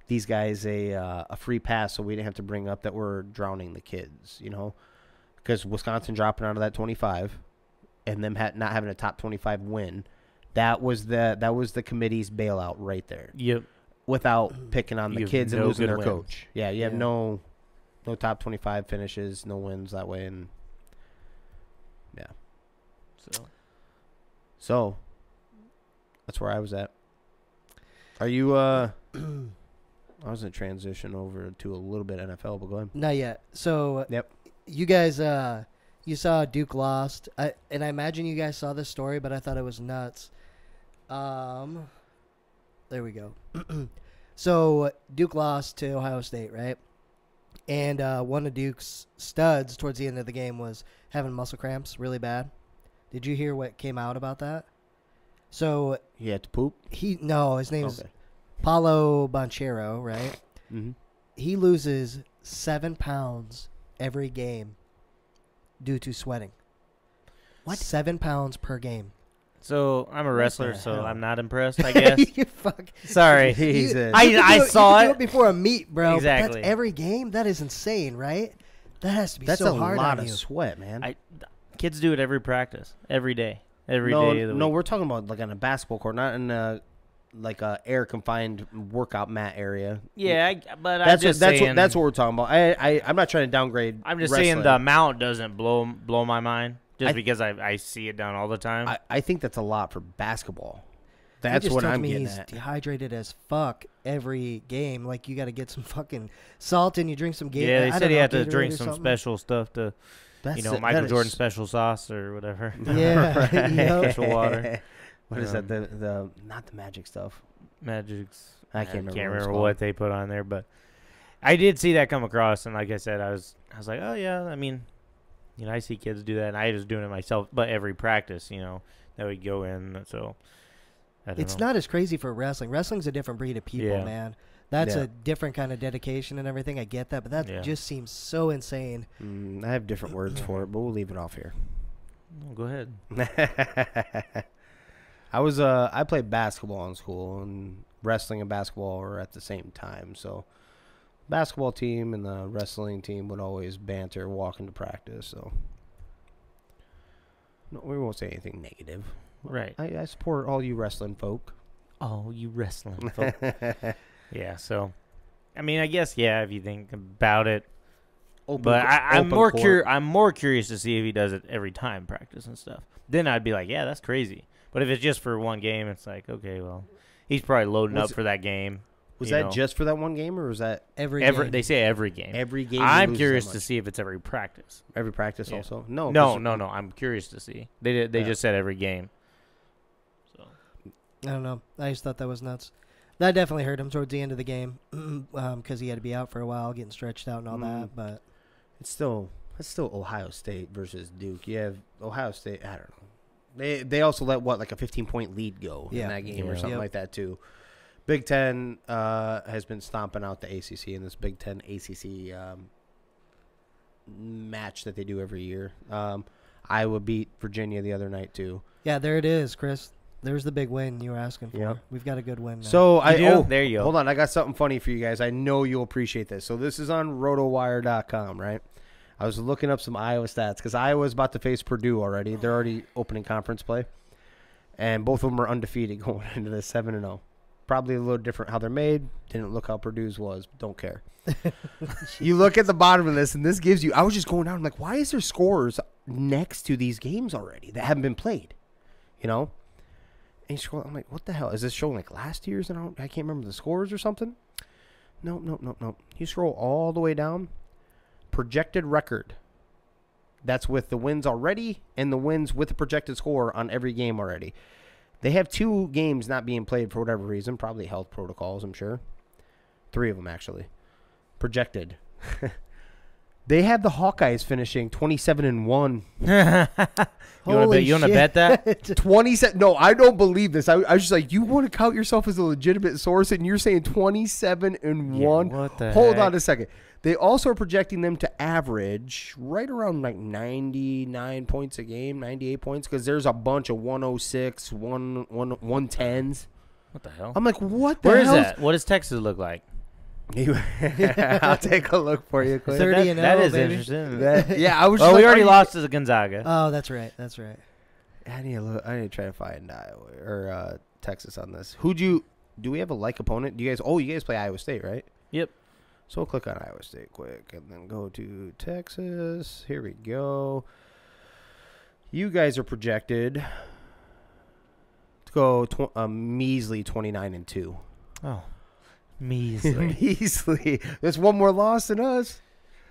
Speaker 3: these guys a free pass, so we didn't have to bring up that we're drowning the kids, you know, because Wisconsin dropping out of that 25, and them not having a top 25 win, that was the committee's bailout right there.
Speaker 4: Yep.
Speaker 3: Without picking on the
Speaker 4: You have
Speaker 3: kids and
Speaker 4: no
Speaker 3: losing
Speaker 4: good
Speaker 3: their
Speaker 4: wins.
Speaker 3: coach. Yeah, you have
Speaker 2: Yeah.
Speaker 3: no top 25 finishes, no wins that way, and yeah. So that's where I was at. Are you I was going to transition over to a little bit NFL, but go ahead.
Speaker 2: Not yet. So
Speaker 3: Yep.
Speaker 2: you guys, you saw Duke lost, and I imagine you guys saw this story, but I thought it was nuts. There we go. So Duke lost to Ohio State, right? And one of Duke's studs towards the end of the game was having muscle cramps really bad. Did you hear what came out about that? So
Speaker 3: He had to poop?
Speaker 2: his name is
Speaker 3: Okay.
Speaker 2: Paulo Banchero, right?
Speaker 3: Mm-hmm.
Speaker 2: He loses 7 pounds every game due to sweating.
Speaker 3: What?
Speaker 2: 7 pounds per game.
Speaker 4: So I'm a wrestler,
Speaker 3: the
Speaker 4: so
Speaker 3: hell?
Speaker 4: I'm not impressed, I guess.
Speaker 2: You fuck.
Speaker 4: Sorry.
Speaker 3: Jesus.
Speaker 4: I saw
Speaker 2: you can do
Speaker 4: it.
Speaker 2: it before a meet, bro. but
Speaker 4: Exactly.
Speaker 2: That's every game. That is insane, right? That has to be
Speaker 3: That's
Speaker 2: so
Speaker 3: a
Speaker 2: hard
Speaker 3: lot
Speaker 2: on
Speaker 3: of
Speaker 2: you.
Speaker 3: sweat, man.
Speaker 4: Kids do it every practice, every day, every
Speaker 3: no,
Speaker 4: day of the
Speaker 3: no,
Speaker 4: week.
Speaker 3: we're talking about like on a basketball court, not in a like a air confined workout mat area.
Speaker 4: Yeah, but
Speaker 3: That's
Speaker 4: I'm just saying.
Speaker 3: that's what we're talking about. I'm not trying to downgrade.
Speaker 4: I'm just
Speaker 3: wrestling.
Speaker 4: saying the amount doesn't blow my mind just
Speaker 3: I-
Speaker 4: because I see it done all the time.
Speaker 3: I think that's a lot for basketball.
Speaker 2: He
Speaker 3: That's
Speaker 2: just
Speaker 3: what
Speaker 2: told
Speaker 3: I'm
Speaker 2: me
Speaker 3: getting
Speaker 2: he's
Speaker 3: at.
Speaker 2: dehydrated as fuck every game. Like, you got to get some fucking salt and you drink some Gatorade.
Speaker 4: yeah, they
Speaker 2: I
Speaker 4: said
Speaker 2: don't
Speaker 4: he
Speaker 2: know,
Speaker 4: had to
Speaker 2: Gatorade
Speaker 4: drink
Speaker 2: or
Speaker 4: some
Speaker 2: something.
Speaker 4: special stuff to,
Speaker 3: That's
Speaker 4: Michael
Speaker 3: that
Speaker 4: Jordan
Speaker 3: is-
Speaker 4: special sauce or whatever.
Speaker 2: Yeah, yep.
Speaker 4: Special water.
Speaker 3: What is that? The not the magic stuff.
Speaker 4: Magic's.
Speaker 3: I can't remember. what it's
Speaker 4: remember
Speaker 3: called.
Speaker 4: what they put on there, but I did see that come across, and like I said, I was like, oh yeah, I mean, I see kids do that, and I was doing it myself, but every practice, that would go in, so I don't
Speaker 2: It's
Speaker 4: know.
Speaker 2: not as crazy for wrestling. Wrestling's a different breed of people,
Speaker 4: Yeah.
Speaker 2: man. That's
Speaker 3: Yeah.
Speaker 2: a different kind of dedication and everything. I get that, but that
Speaker 4: Yeah.
Speaker 2: just seems so insane.
Speaker 3: I have different words for it, but we'll leave it off here.
Speaker 4: Oh, go ahead.
Speaker 3: I played basketball in school, and wrestling and basketball were at the same time. So, basketball team and the wrestling team would always banter walking to practice. So, no, we won't say anything negative.
Speaker 4: Right.
Speaker 3: I support all you wrestling folk.
Speaker 4: Oh, you wrestling folk. Yeah, so, I mean, I guess, yeah, if you think about it. But I'm more curious to see if he does it every time practice and stuff. Then I'd be like, yeah, that's crazy. But if it's just for one game, it's like, okay, well, he's probably loading up for that game.
Speaker 3: Was that just for that one game, or was that
Speaker 2: Every game.
Speaker 4: They say every game.
Speaker 3: every game?
Speaker 4: I'm curious to see if it's every practice.
Speaker 3: Every practice
Speaker 4: Yeah.
Speaker 3: also. No,
Speaker 4: No.
Speaker 3: 'cause-
Speaker 4: I'm curious to see. They just said every game. So
Speaker 2: I don't know. I just thought that was nuts. That definitely hurt him towards the end of the game because he had to be out for a while, getting stretched out and all that. But
Speaker 3: It's still Ohio State versus Duke. You have Ohio State. I don't know. They also let like a 15-point lead go in that game or
Speaker 4: Yeah.
Speaker 3: something like that too. Big Ten has been stomping out the ACC in this Big Ten ACC match that they do every year. Iowa beat Virginia the other night too.
Speaker 2: yeah, there it is, Chris. There's the big win you were asking for.
Speaker 3: Yep.
Speaker 2: We've got a good win now.
Speaker 3: So
Speaker 4: there you go.
Speaker 3: Hold on, I got something funny for you guys. I know you'll appreciate this. So this is on rotowire.com, right? I was looking up some Iowa stats because Iowa's about to face Purdue already. They're already opening conference play, and both of them are undefeated going into the 7-0. Probably a little different how they're made. Didn't look how Purdue's was. Don't care. You look at the bottom of this, and this gives you. I was just going down. I'm like, why is there scores next to these games already that haven't been played? And you scroll. I'm like, what the hell is this showing? Like last year's? And I can't remember the scores or something. No. You scroll all the way down. Projected record. That's with the wins already and the wins with the projected score on every game already. They have 2 games not being played for whatever reason, probably health protocols, I'm sure. 3 of them actually. Projected. They have the Hawkeyes finishing 27-1.
Speaker 4: You want to bet that?
Speaker 3: 27. No, I don't believe this. I was just like, you want to count yourself as a legitimate source, and you're saying 27-1.
Speaker 4: what the
Speaker 3: Hold
Speaker 4: heck?
Speaker 3: on a second. They also are projecting them to average right around like 99 points a game, 98 points, because there's a bunch of 106, 110s.
Speaker 4: What the hell?
Speaker 3: I'm like, what the
Speaker 4: Where is
Speaker 3: hell?
Speaker 4: that? What does Texas look like?
Speaker 3: I'll take a look for you, Clint.
Speaker 2: 30 and
Speaker 4: that
Speaker 2: 0,
Speaker 4: is
Speaker 2: baby.
Speaker 4: interesting.
Speaker 3: Yeah, I was.
Speaker 4: Well,
Speaker 3: just
Speaker 4: we
Speaker 3: like,
Speaker 4: already
Speaker 3: are you-
Speaker 4: lost to the Gonzaga.
Speaker 2: Oh, that's right. That's right.
Speaker 3: I need to try to find Iowa or Texas on this. Do we have a like opponent? You guys play Iowa State, right?
Speaker 4: Yep.
Speaker 3: So we'll click on Iowa State quick and then go to Texas. Here we go. You guys are projected to go a measly 29-2.
Speaker 4: Oh, measly.
Speaker 3: Measly. There's one more loss than us.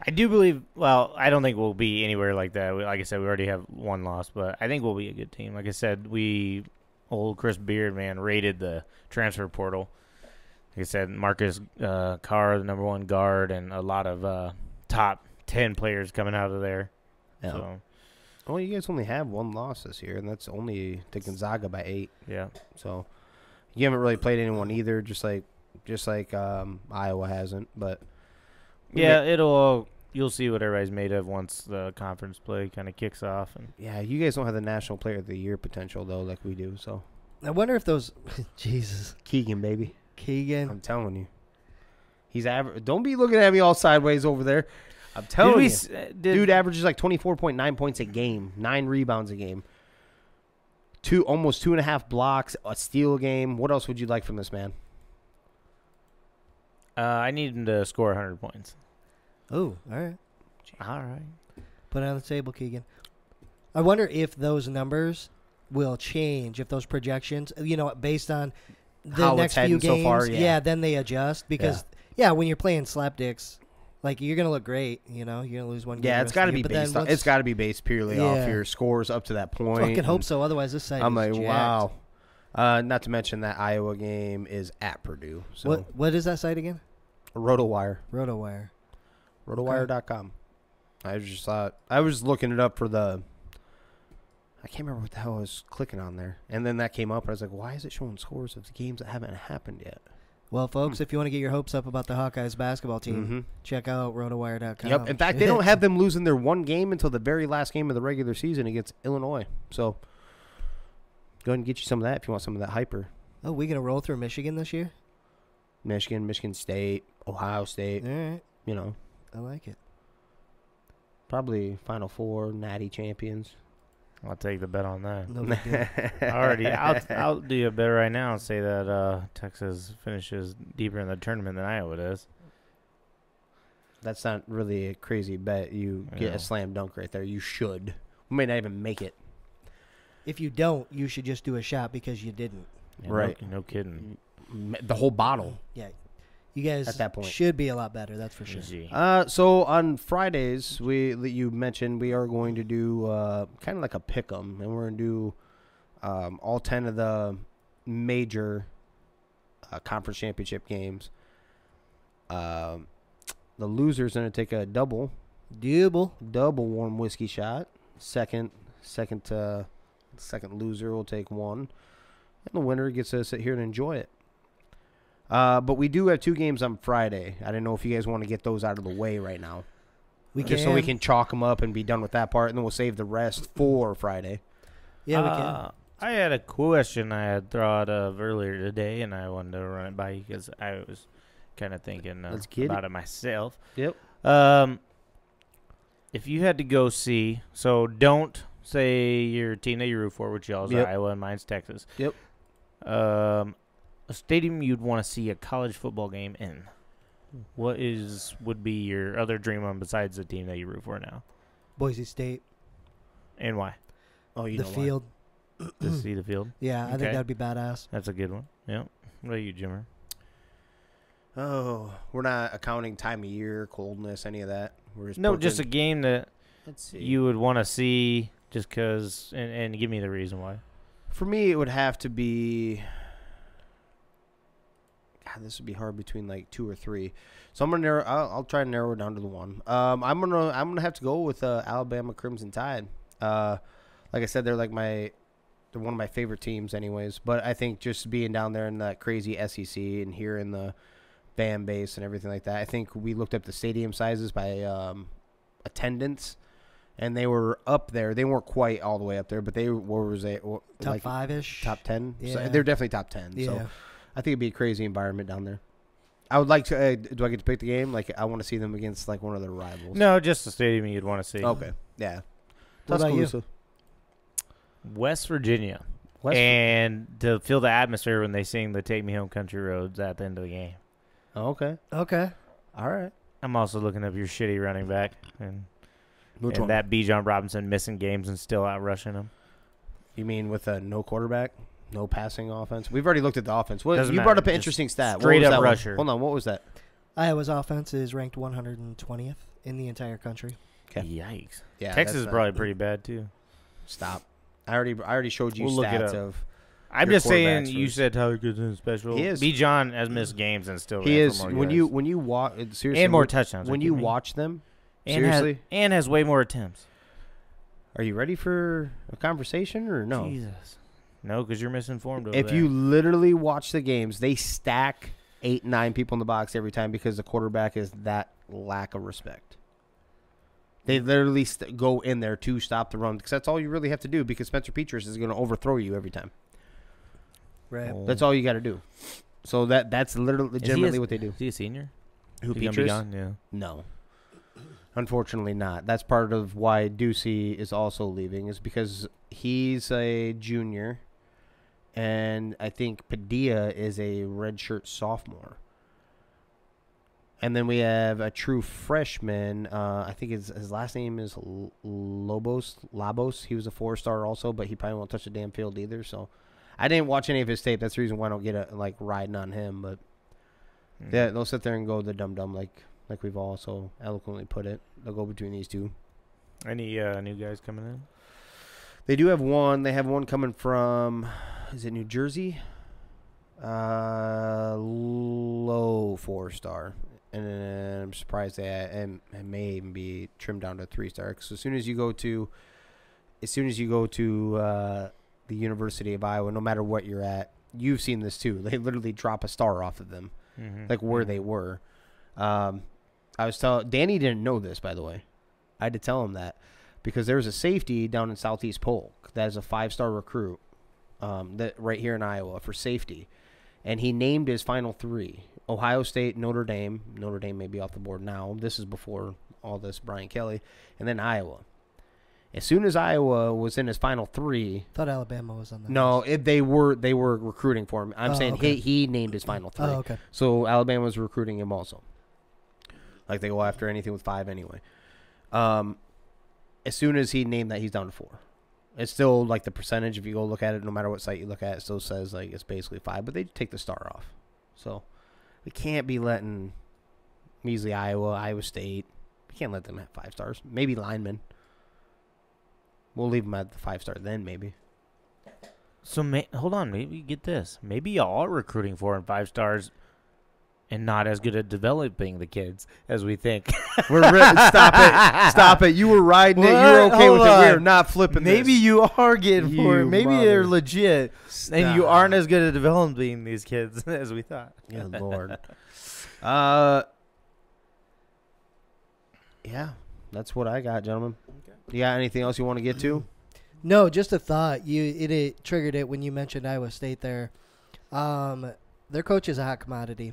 Speaker 4: I do believe. Well, I don't think we'll be anywhere like that. Like I said, we already have one loss, but I think we'll be a good team. Like I said, old Chris Beard, man, raided the transfer portal. Like I said, Marcus Carr, the number 1 guard, and a lot of top 10 players coming out of there.
Speaker 3: Yeah.
Speaker 4: So
Speaker 3: Oh, you guys only have one loss this year, and that's only to Gonzaga by 8.
Speaker 4: Yeah.
Speaker 3: So you haven't really played anyone either, just like Iowa hasn't. But
Speaker 4: Yeah, you'll see what everybody's made of once the conference play kind of kicks off. And
Speaker 3: yeah, you guys don't have the National Player of the Year potential though, like we do. So
Speaker 2: I wonder if those Jesus
Speaker 3: Keegan, baby,
Speaker 2: Keegan.
Speaker 3: I'm telling you, he's average. Don't be looking at me all sideways over there. I'm telling you, dude averages like 24.9 points a game, 9 rebounds a game, almost 2.5 blocks, a steal a game. What else would you like from this man?
Speaker 4: I need him to score 100 points.
Speaker 2: Oh, all right.
Speaker 4: All right.
Speaker 2: Put it on the table, Keegan. I wonder if those numbers will change, if those projections, based on the
Speaker 3: How
Speaker 2: next
Speaker 3: it's
Speaker 2: few
Speaker 3: heading
Speaker 2: games.
Speaker 3: so far, yeah.
Speaker 2: Then they adjust because, when you're playing slapdicks, like you're gonna look great. You're gonna lose one game.
Speaker 3: Yeah, it's got to be based. It's got to be based purely off your scores up to that point.
Speaker 2: I fucking hope so. Otherwise, this side.
Speaker 3: I'm
Speaker 2: is
Speaker 3: like,
Speaker 2: jacked.
Speaker 3: wow. Not to mention that Iowa game is at Purdue. So
Speaker 2: What is that site again?
Speaker 3: RotoWire.
Speaker 2: RotoWire.
Speaker 3: RotoWire.com. I was looking it up for the. I can't remember what the hell I was clicking on there, and then that came up. And I was like, why is it showing scores of the games that haven't happened yet?
Speaker 2: Well, folks, if you want to get your hopes up about the Hawkeyes basketball team, check out RotoWire.com.
Speaker 3: Yep. In fact, they don't have them losing their one game until the very last game of the regular season against Illinois. So go ahead and get you some of that if you want some of that hyper.
Speaker 2: Oh, we gonna roll through Michigan this year?
Speaker 3: Michigan State, Ohio State.
Speaker 2: All right. I like it.
Speaker 3: Probably Final Four, Natty champions.
Speaker 4: I'll take the bet on that.
Speaker 2: No big deal.
Speaker 4: I'll do you a bet right now and say that Texas finishes deeper in the tournament than Iowa does.
Speaker 3: That's not really a crazy bet. You get a slam dunk right there. You should. We may not even make it.
Speaker 2: If you don't, you should just do a shot because you didn't.
Speaker 4: Yeah,
Speaker 3: right.
Speaker 4: No kidding.
Speaker 3: The whole bottle.
Speaker 2: Yeah. You guys
Speaker 3: at that point
Speaker 2: should be a lot better, that's for sure.
Speaker 3: So on Fridays, you mentioned we are going to do kind of like a pick'em, and we're going to do all 10 of the major conference championship games. The loser's going to take a double warm whiskey shot. Second loser will take one, and the winner gets to sit here and enjoy it. But we do have 2 games on Friday. I don't know if you guys want to get those out of the way right now. So we can chalk them up and be done with that part, and then we'll save the rest for Friday.
Speaker 2: Yeah, we can.
Speaker 4: I had a question I had thought of earlier today, and I wanted to run it by you because I was kind of thinking about it myself.
Speaker 3: Yep.
Speaker 4: If you had to go see, so don't say your team that you root for, which y'all's Iowa and mine's Texas.
Speaker 3: Yep.
Speaker 4: A stadium you'd want to see a college football game in. What would be your other dream one besides the team that you root for now?
Speaker 2: Boise State.
Speaker 4: And why?
Speaker 3: Oh, you
Speaker 2: the
Speaker 3: know
Speaker 2: field.
Speaker 4: To see the field?
Speaker 2: Yeah, I think that would be badass.
Speaker 4: That's a good one. Yeah. What about you, Jimmer?
Speaker 3: Oh, we're not accounting time of year, coldness, any of that. We're
Speaker 4: just a game that you would want to see just because, and give me the reason why.
Speaker 3: For me, it would have to be... God, this would be hard between like 2 or 3. So I'm gonna I'll try and narrow it down to the one. I'm gonna have to go with Alabama Crimson Tide. Like I said, they're one of my favorite teams, anyways. But I think just being down there in that crazy SEC and hearing the fan base and everything like that, I think we looked up the stadium sizes by attendance, and they were up there. They weren't quite all the way up there, but they were
Speaker 2: top 5-ish,
Speaker 3: top 10.
Speaker 2: Yeah.
Speaker 3: So they're definitely top 10.
Speaker 2: Yeah.
Speaker 3: So I think it'd be a crazy environment down there. I would like to. Do I get to pick the game? Like, I want to see them against like one of their rivals.
Speaker 4: No, just the stadium you'd want to see.
Speaker 3: Okay. Yeah.
Speaker 2: What about you?
Speaker 4: West Virginia. And to feel the atmosphere when they sing the "Take Me Home, Country Roads" at the end of the game.
Speaker 3: Okay. All right.
Speaker 4: I'm also looking up your shitty running back and that Bijan Robinson missing games and still out rushing them.
Speaker 3: You mean with a no quarterback? No passing offense. We've already looked at the offense. You
Speaker 4: matter.
Speaker 3: brought up an interesting stat.
Speaker 4: Straight up
Speaker 3: that
Speaker 4: rusher.
Speaker 3: Hold on. What was that?
Speaker 2: Iowa's offense is ranked 120th in the entire country.
Speaker 3: Okay.
Speaker 4: Yikes.
Speaker 3: Yeah,
Speaker 4: Texas is probably pretty bad too.
Speaker 3: Stop. I already showed you stats of.
Speaker 4: I'm just saying. You said Tyler Goodson's special.
Speaker 3: He is.
Speaker 4: Bijan has missed games and still.
Speaker 3: He is. When you watch seriously
Speaker 4: and more touchdowns.
Speaker 3: When you watch them,
Speaker 4: and has way more attempts.
Speaker 3: Are you ready for a conversation or no?
Speaker 4: Jesus. No, because you're misinformed over
Speaker 3: If
Speaker 4: there.
Speaker 3: you literally watch the games, they stack 8, 9 people in the box every time because the quarterback is that lack of respect. They literally go in there to stop the run because that's all you really have to do because Spencer Petras is going to overthrow you every time.
Speaker 2: Right.
Speaker 3: That's all you got to do. So that's literally legitimately what they do.
Speaker 4: Is he a senior?
Speaker 3: Who,
Speaker 4: Is he gonna be
Speaker 3: Petras?
Speaker 4: gone? Yeah.
Speaker 3: No. Unfortunately not. That's part of why Deucey is also leaving is because he's a junior and I think Padilla is a redshirt sophomore. And then we have a true freshman. I think his last name is Labos. He was a 4-star also, but he probably won't touch the damn field either. So I didn't watch any of his tape. That's the reason why I don't get riding on him. But yeah, they'll sit there and go the dum-dum like we've all so eloquently put it. They'll go between these two.
Speaker 4: Any new guys coming in?
Speaker 3: They do have one. They have one coming from, is it New Jersey? Low 4-star. And I'm surprised it may even be trimmed down to 3-star. Because as soon as you go to the University of Iowa, no matter what you're at, you've seen this too. They literally drop a star off of them, like where they were. I was telling Danny didn't know this, by the way. I had to tell him that because there's a safety down in Southeast Polk that is a 5-star recruit, that right here in Iowa for safety, and he named his final 3. Ohio State, Notre Dame. Notre Dame may be off the board now. This is before all this Brian Kelly. And then Iowa. As soon as Iowa was in his final 3.
Speaker 2: Thought Alabama was on that.
Speaker 3: No, they were recruiting for him. I'm saying
Speaker 2: okay.
Speaker 3: he named his final 3.
Speaker 2: Oh, okay.
Speaker 3: So Alabama was recruiting him also. Like they go after anything with 5 anyway. As soon as he named that, he's down to 4. It's still like the percentage. If you go look at it, no matter what site you look at, it still says like it's basically 5. But they take the star off. So we can't be letting measly Iowa State. We can't let them have 5 stars. Maybe linemen. We'll leave them at the 5-star then, maybe.
Speaker 4: So hold on, maybe get this. Maybe y'all are recruiting 4 and 5 stars, and not as good at developing the kids as we think.
Speaker 3: Stop it! You were riding it. You were okay with it. We are not flipping.
Speaker 4: Maybe
Speaker 3: this.
Speaker 4: you are getting for it.
Speaker 3: You
Speaker 4: Maybe
Speaker 3: mother.
Speaker 4: they're legit, and you
Speaker 3: Stop.
Speaker 4: aren't as good at developing these kids as we thought.
Speaker 3: Good Lord. Yeah, that's what I got, gentlemen. Okay. You got anything else you want to get to?
Speaker 2: No, just a thought. It triggered it when you mentioned Iowa State there. Their coach is a hot commodity.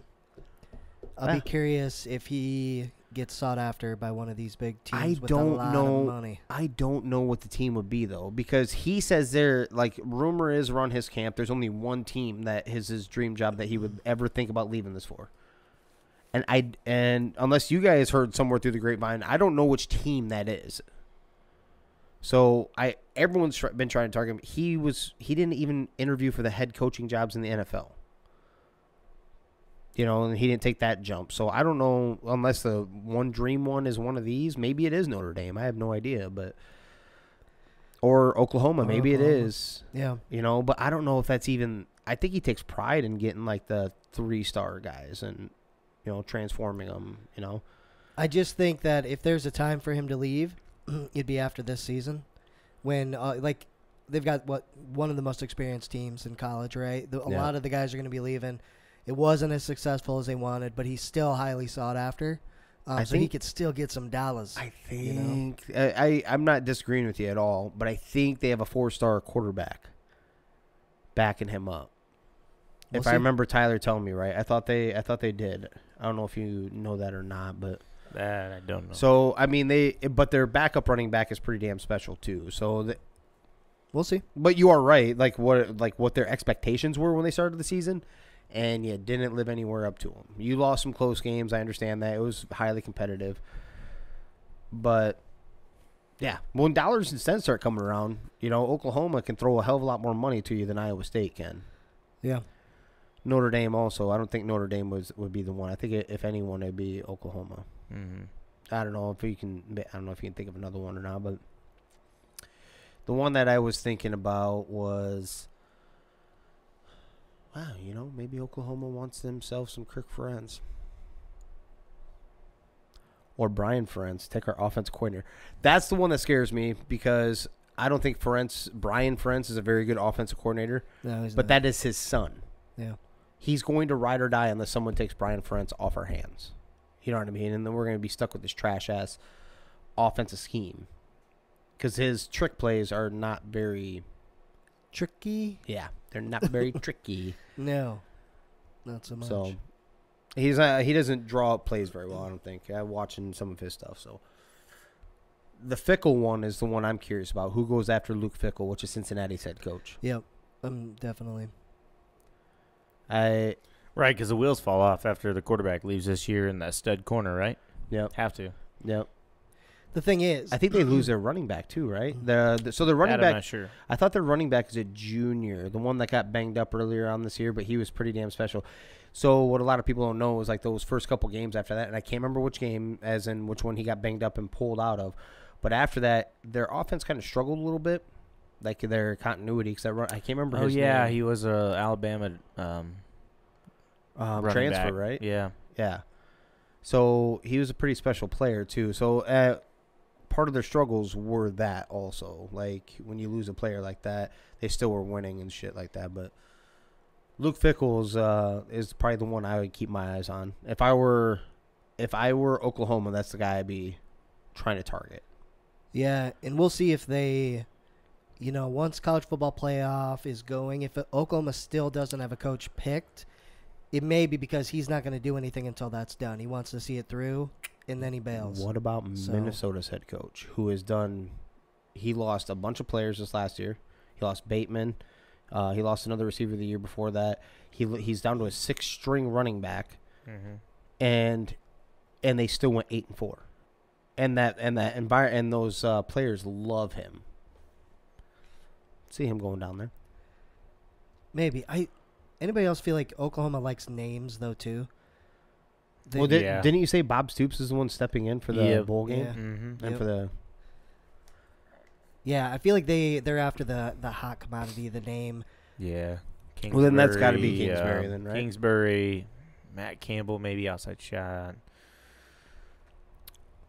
Speaker 2: I'll be curious if he gets sought after by one of these big teams with a lot of money.
Speaker 3: I don't know what the team would be, though, because he says rumor is around his camp, there's only one team that is his dream job that he would ever think about leaving this for. And unless you guys heard somewhere through the grapevine, I don't know which team that is. So everyone's been trying to target him. He didn't even interview for the head coaching jobs in the NFL. You know, and he didn't take that jump. So I don't know, unless the one dream one is one of these. Maybe it is Notre Dame. I have no idea, or Oklahoma. Maybe it is.
Speaker 2: Yeah.
Speaker 3: You know, but I don't know if that's even. I think he takes pride in getting like the 3-star guys and, you know, transforming them. You know,
Speaker 2: I just think that if there's a time for him to leave, it'd be after this season, when they've got one of the most experienced teams in college, right? A lot of the guys are going to be leaving. It wasn't as successful as they wanted, but he's still highly sought after. So he could still get some dollars.
Speaker 3: I think I'm not disagreeing with you at all, but I think they have a 4-star quarterback backing him up. If I remember Tyler telling me right, I thought they did. I don't know if you know that or not, but
Speaker 4: I don't know.
Speaker 3: So I mean but their backup running back is pretty damn special too. So
Speaker 2: we'll see.
Speaker 3: But you are right, like what their expectations were when they started the season. And you didn't live anywhere up to them. You lost some close games. I understand that. It was highly competitive. But, yeah, when dollars and cents start coming around, you know, Oklahoma can throw a hell of a lot more money to you than Iowa State can.
Speaker 2: Yeah.
Speaker 3: Notre Dame also. I don't think Notre Dame would be the one. I think if anyone, it'd be Oklahoma.
Speaker 4: Mm-hmm.
Speaker 3: I don't know if you can think of another one or not, but the one that I was thinking about was, wow, you know, maybe Oklahoma wants themselves some Kirk friends. or Brian Ferentz take our offense coordinator. That's the one that scares me because I don't think Brian Ferentz is a very good offensive coordinator.
Speaker 2: No, he's
Speaker 3: but
Speaker 2: not.
Speaker 3: that is his son.
Speaker 2: Yeah.
Speaker 3: He's going to ride or die unless someone takes Brian Ferentz off our hands. You know what I mean? And then we're going to be stuck with this trash-ass offensive scheme. Because his trick plays are not very...
Speaker 2: Tricky?
Speaker 3: Yeah, they're not very tricky.
Speaker 2: No, not so much.
Speaker 3: So, he doesn't draw up plays very well, I don't think. I'm watching some of his stuff, so... The Fickle one is the one I'm curious about. Who goes after Luke Fickle, which is Cincinnati's head coach?
Speaker 2: Yep, definitely.
Speaker 4: Right, because the wheels fall off after the quarterback leaves this year in that stud corner, right?
Speaker 3: Yep.
Speaker 4: Have to.
Speaker 3: Yep.
Speaker 2: The thing is,
Speaker 3: I think they lose their running back too, right? So the running
Speaker 4: I'm
Speaker 3: back.
Speaker 4: not sure.
Speaker 3: I thought their running back is a junior, the one that got banged up earlier on this year, but he was pretty damn special. So what a lot of people don't know is like those first couple games after that, and I can't remember which game, as in which one he got banged up and pulled out of. But after that, their offense kind of struggled a little bit, like their continuity. Because I can't remember his name.
Speaker 4: He was a Alabama
Speaker 3: transfer,
Speaker 4: back.
Speaker 3: right?
Speaker 4: Yeah.
Speaker 3: Yeah. So he was a pretty special player too. So part of their struggles were that also. Like when you lose a player like that, they still were winning and shit like that. But Luke Fickle is probably the one I would keep my eyes on. If I were Oklahoma, that's the guy I'd be trying to target.
Speaker 2: yeah, and we'll see if they, once college football playoff is going, if Oklahoma still doesn't have a coach picked, it may be because he's not going to do anything until that's done. He wants to see it through, and then he bails.
Speaker 3: What about Minnesota's head coach, who has done? He lost a bunch of players this last year. He lost Bateman. He lost another receiver the year before that. He's down to a 6-string running back, and they still went 8-4. And that environment and those players love him. See him going down there.
Speaker 2: Maybe. Anybody else feel like Oklahoma likes names though too?
Speaker 3: Didn't you say Bob Stoops is the one stepping in for the bowl game?
Speaker 2: Yeah.
Speaker 3: And for the
Speaker 2: Yeah, I feel like they're after the hot commodity, the name.
Speaker 4: Yeah.
Speaker 3: Well, then that's got to be Kingsbury, then, right?
Speaker 4: Kingsbury, Matt Campbell, maybe outside shot.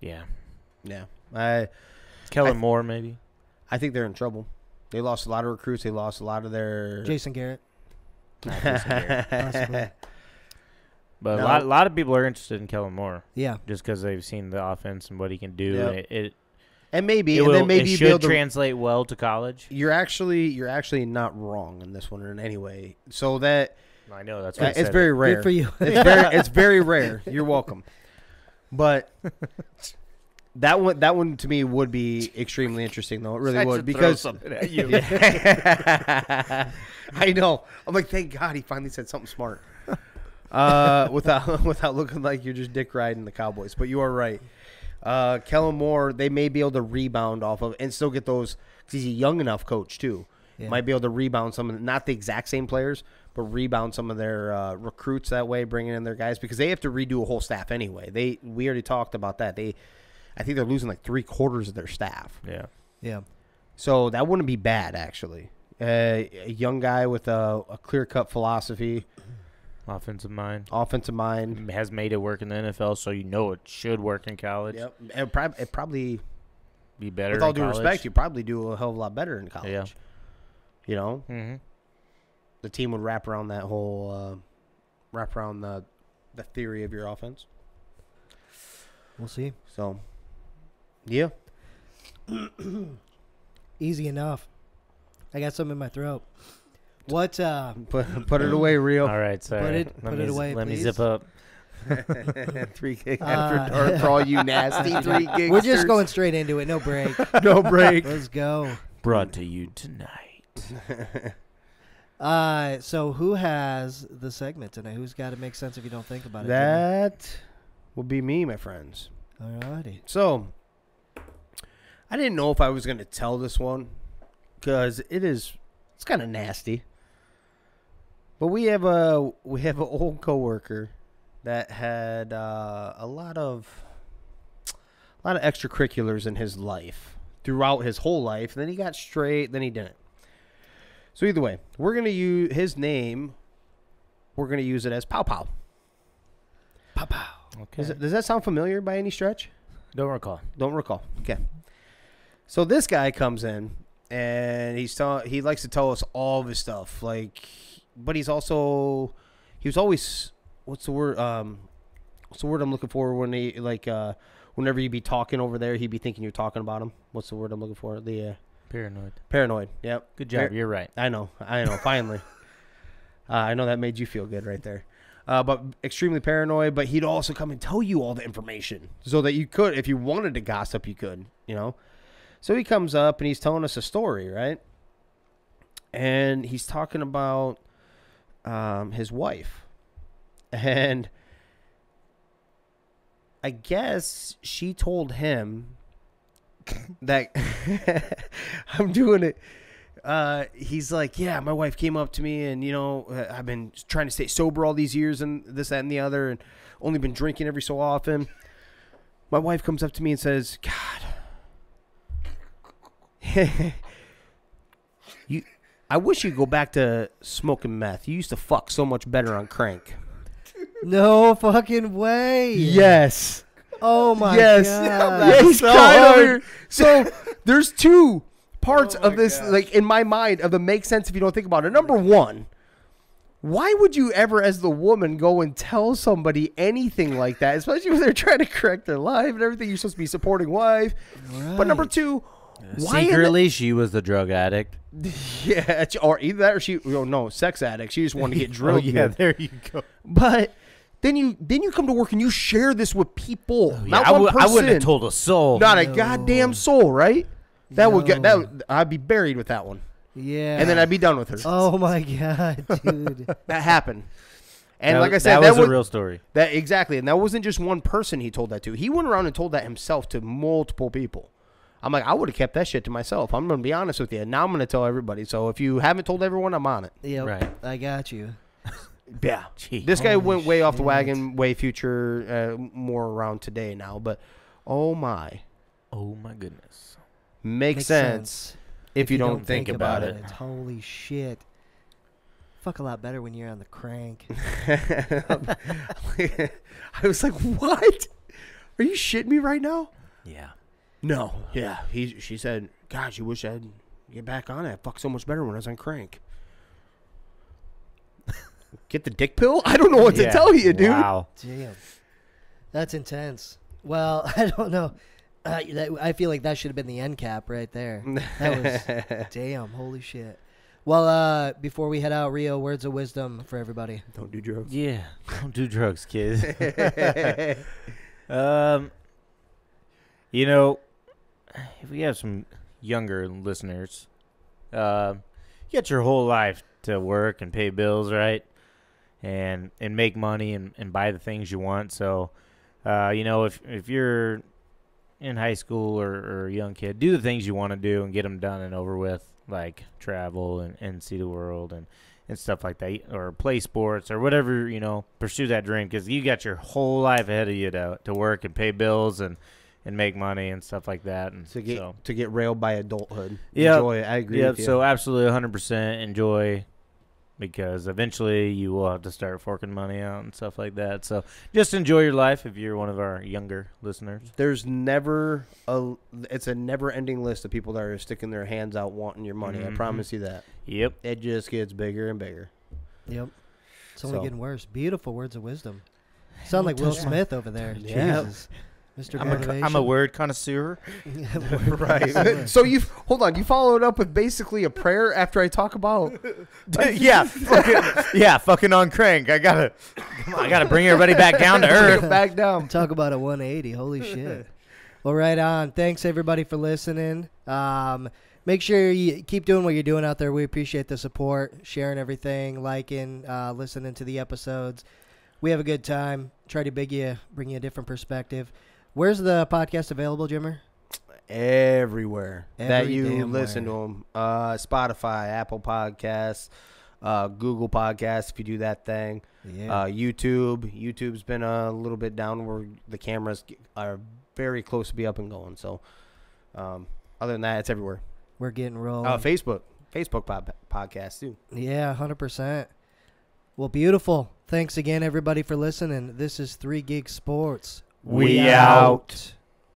Speaker 4: Yeah.
Speaker 3: Yeah.
Speaker 2: Kellen Moore, maybe.
Speaker 3: I think they're in trouble. They lost a lot of recruits. They lost a lot of their...
Speaker 2: Jason Garrett.
Speaker 4: Not Jason Garrett.
Speaker 2: Possibly.
Speaker 4: But a lot of people are interested in Kellen Moore.
Speaker 2: Yeah.
Speaker 4: Just because they've seen the offense and what he can do.
Speaker 3: Yep.
Speaker 4: It should translate well to college.
Speaker 3: You're actually not wrong in this one in any way. So that...
Speaker 4: I know, that's what
Speaker 3: it's very rare.
Speaker 2: Good for you.
Speaker 3: It's very rare. You're welcome. But that one to me would be extremely interesting, though. It really would, because
Speaker 4: something at you.
Speaker 3: I know. I'm like, thank God he finally said something smart, without looking like you're just dick riding the Cowboys. But you are right. Kellen Moore, they may be able to rebound off of and still get those, because he's a young enough coach too. Yeah. Might be able to rebound some of not the exact same players, but rebound some of their recruits that way, bringing in their guys, because they have to redo a whole staff anyway. We already talked about that. I think they're losing like 3/4 of their staff.
Speaker 2: Yeah.
Speaker 3: So that wouldn't be bad, actually. A young guy with a clear-cut philosophy.
Speaker 4: Offensive mind.
Speaker 3: Has
Speaker 4: made it work in the NFL, so it should work in college.
Speaker 3: Yep. It probably
Speaker 4: be better.
Speaker 3: With all due respect, you probably do a hell of a lot better in college.
Speaker 4: Yeah.
Speaker 3: You know? Mm-hmm. The team would wrap around that whole the theory of your offense.
Speaker 2: We'll see.
Speaker 3: So, yeah.
Speaker 2: Easy enough. I got something in my throat. What?
Speaker 3: Put it away, Rio.
Speaker 4: All right, sorry.
Speaker 2: Put it away,
Speaker 4: Let me
Speaker 2: please.
Speaker 4: zip up.
Speaker 3: 3 gig after dark for all you nasty 3 gigs.
Speaker 2: We're just going straight into it. No break.
Speaker 3: No break.
Speaker 2: Let's go.
Speaker 4: Brought to you tonight.
Speaker 2: So who has the segment tonight? Who's got to make sense if you don't think about it?
Speaker 3: That will be me, my friends.
Speaker 2: Alrighty.
Speaker 3: So, I didn't know if I was going to tell this one because it's kind of nasty. But we have an old coworker that had a lot of extracurriculars in his life throughout his whole life. Then he got straight, then he didn't. So either way, we're going to use his name. We're going to use it as Pow Pow.
Speaker 2: Pow Pow.
Speaker 4: Okay.
Speaker 3: Does that sound familiar by any stretch?
Speaker 4: Don't recall.
Speaker 3: Don't recall. Okay. So this guy comes in, and he likes to tell us all of his stuff. But he was always, what's the word? What's the word I'm looking for when he whenever you be talking over there, he'd be thinking you're talking about him. What's the word I'm looking for? Paranoid. Yep.
Speaker 4: Good job. You're right.
Speaker 3: I know. Finally. I know that made you feel good right there. But extremely paranoid, but he'd also come and tell you all the information so that you could, if you wanted to gossip, you could, So he comes up and he's telling us a story, right? And he's talking about his wife. And I guess she told him that I'm doing it. He's like, yeah, my wife came up to me and, I've been trying to stay sober all these years and this, that, and the other, and only been drinking every so often. My wife comes up to me and says, God, I wish you'd go back to smoking meth. You used to fuck so much better on crank.
Speaker 2: No fucking way.
Speaker 3: Yes.
Speaker 2: Oh my
Speaker 3: god.
Speaker 2: Yeah,
Speaker 3: he's crying over here. So there's two parts of this, in my mind, of the make sense if you don't think about it. Number one, why would you ever, as the woman, go and tell somebody anything like that, especially when they're trying to correct their life and everything? You're supposed to be supporting wife. Right. But number two, why
Speaker 4: secretly she was the drug addict.
Speaker 3: Yeah, or either that or she, sex addict. She just wanted to get drilled.
Speaker 4: Yeah, there you go.
Speaker 3: But then you come to work and you share this with people. Not one person.
Speaker 4: I wouldn't have told a soul.
Speaker 3: Not a goddamn soul, right? I'd be buried with that one.
Speaker 2: Yeah.
Speaker 3: And then I'd be done with her.
Speaker 2: Oh my god, dude.
Speaker 3: That happened. And like I said,
Speaker 4: that was a real story.
Speaker 3: Exactly. And that wasn't just one person he told that to. He went around and told that himself to multiple people. I'm like, I would have kept that shit to myself. I'm going to be honest with you. Now I'm going to tell everybody. So if you haven't told everyone, I'm on it.
Speaker 2: Yeah,
Speaker 4: right.
Speaker 2: I got you.
Speaker 3: Yeah. This guy went way off the wagon, way future, more around today now. But, oh my
Speaker 4: goodness.
Speaker 3: Makes sense if you don't think about it.
Speaker 2: Holy shit. Fuck a lot better when you're on the crank.
Speaker 3: I was like, what? Are you shitting me right now?
Speaker 4: Yeah.
Speaker 3: No. Yeah. She said, gosh, you wish I'd get back on it. I fucked so much better when I was on crank. Get the dick pill? I don't know what to tell you, dude.
Speaker 4: Wow.
Speaker 2: Damn. That's intense. Well, I don't know. I feel like that should have been the end cap right there. That was, damn, holy shit. Well, before we head out, Rio, words of wisdom for everybody.
Speaker 3: Don't do drugs.
Speaker 4: Yeah, don't do drugs, kids. If we have some younger listeners, you got your whole life to work and pay bills, right? And make money and buy the things you want. So, if you're in high school or a young kid, do the things you want to do and get them done and over with, like travel and see the world and stuff like that, or play sports or whatever, pursue that dream, because you got your whole life ahead of you to work and pay bills and make money and stuff like that. And
Speaker 3: to get railed by adulthood.
Speaker 4: Yeah.
Speaker 3: Enjoy it. I agree with you.
Speaker 4: So absolutely 100% enjoy, because eventually you will have to start forking money out and stuff like that. So just enjoy your life if you're one of our younger listeners.
Speaker 3: It's a never-ending list of people that are sticking their hands out wanting your money.
Speaker 4: Mm-hmm.
Speaker 3: I promise you that.
Speaker 4: Yep.
Speaker 3: It just gets bigger and bigger.
Speaker 2: Yep. It's only getting worse. Beautiful words of wisdom. Sound like Will Smith over there.
Speaker 3: Yeah.
Speaker 2: Jesus. Mr. Motivation.
Speaker 4: I'm a word connoisseur.
Speaker 3: Right. So you followed up with basically a prayer after I talk about
Speaker 4: fucking on crank. I gotta bring everybody back down to earth.
Speaker 3: Back down.
Speaker 2: Talk about a 180. Holy shit. Well, right on. Thanks everybody for listening. Make sure you keep doing what you're doing out there. We appreciate the support, sharing everything, liking, listening to the episodes. We have a good time. Try to bring you a different perspective. Where's the podcast available, Jimmer?
Speaker 3: Everywhere that you listen to them. Spotify, Apple Podcasts, Google Podcasts, if you do that thing.
Speaker 2: Yeah.
Speaker 3: YouTube. YouTube's been a little bit down where the cameras are very close to be up and going. So other than that, it's everywhere.
Speaker 2: We're getting rolling.
Speaker 3: Facebook podcast too.
Speaker 2: Yeah, 100%. Well, beautiful. Thanks again, everybody, for listening. This is 3 Gig Sports.
Speaker 4: We out.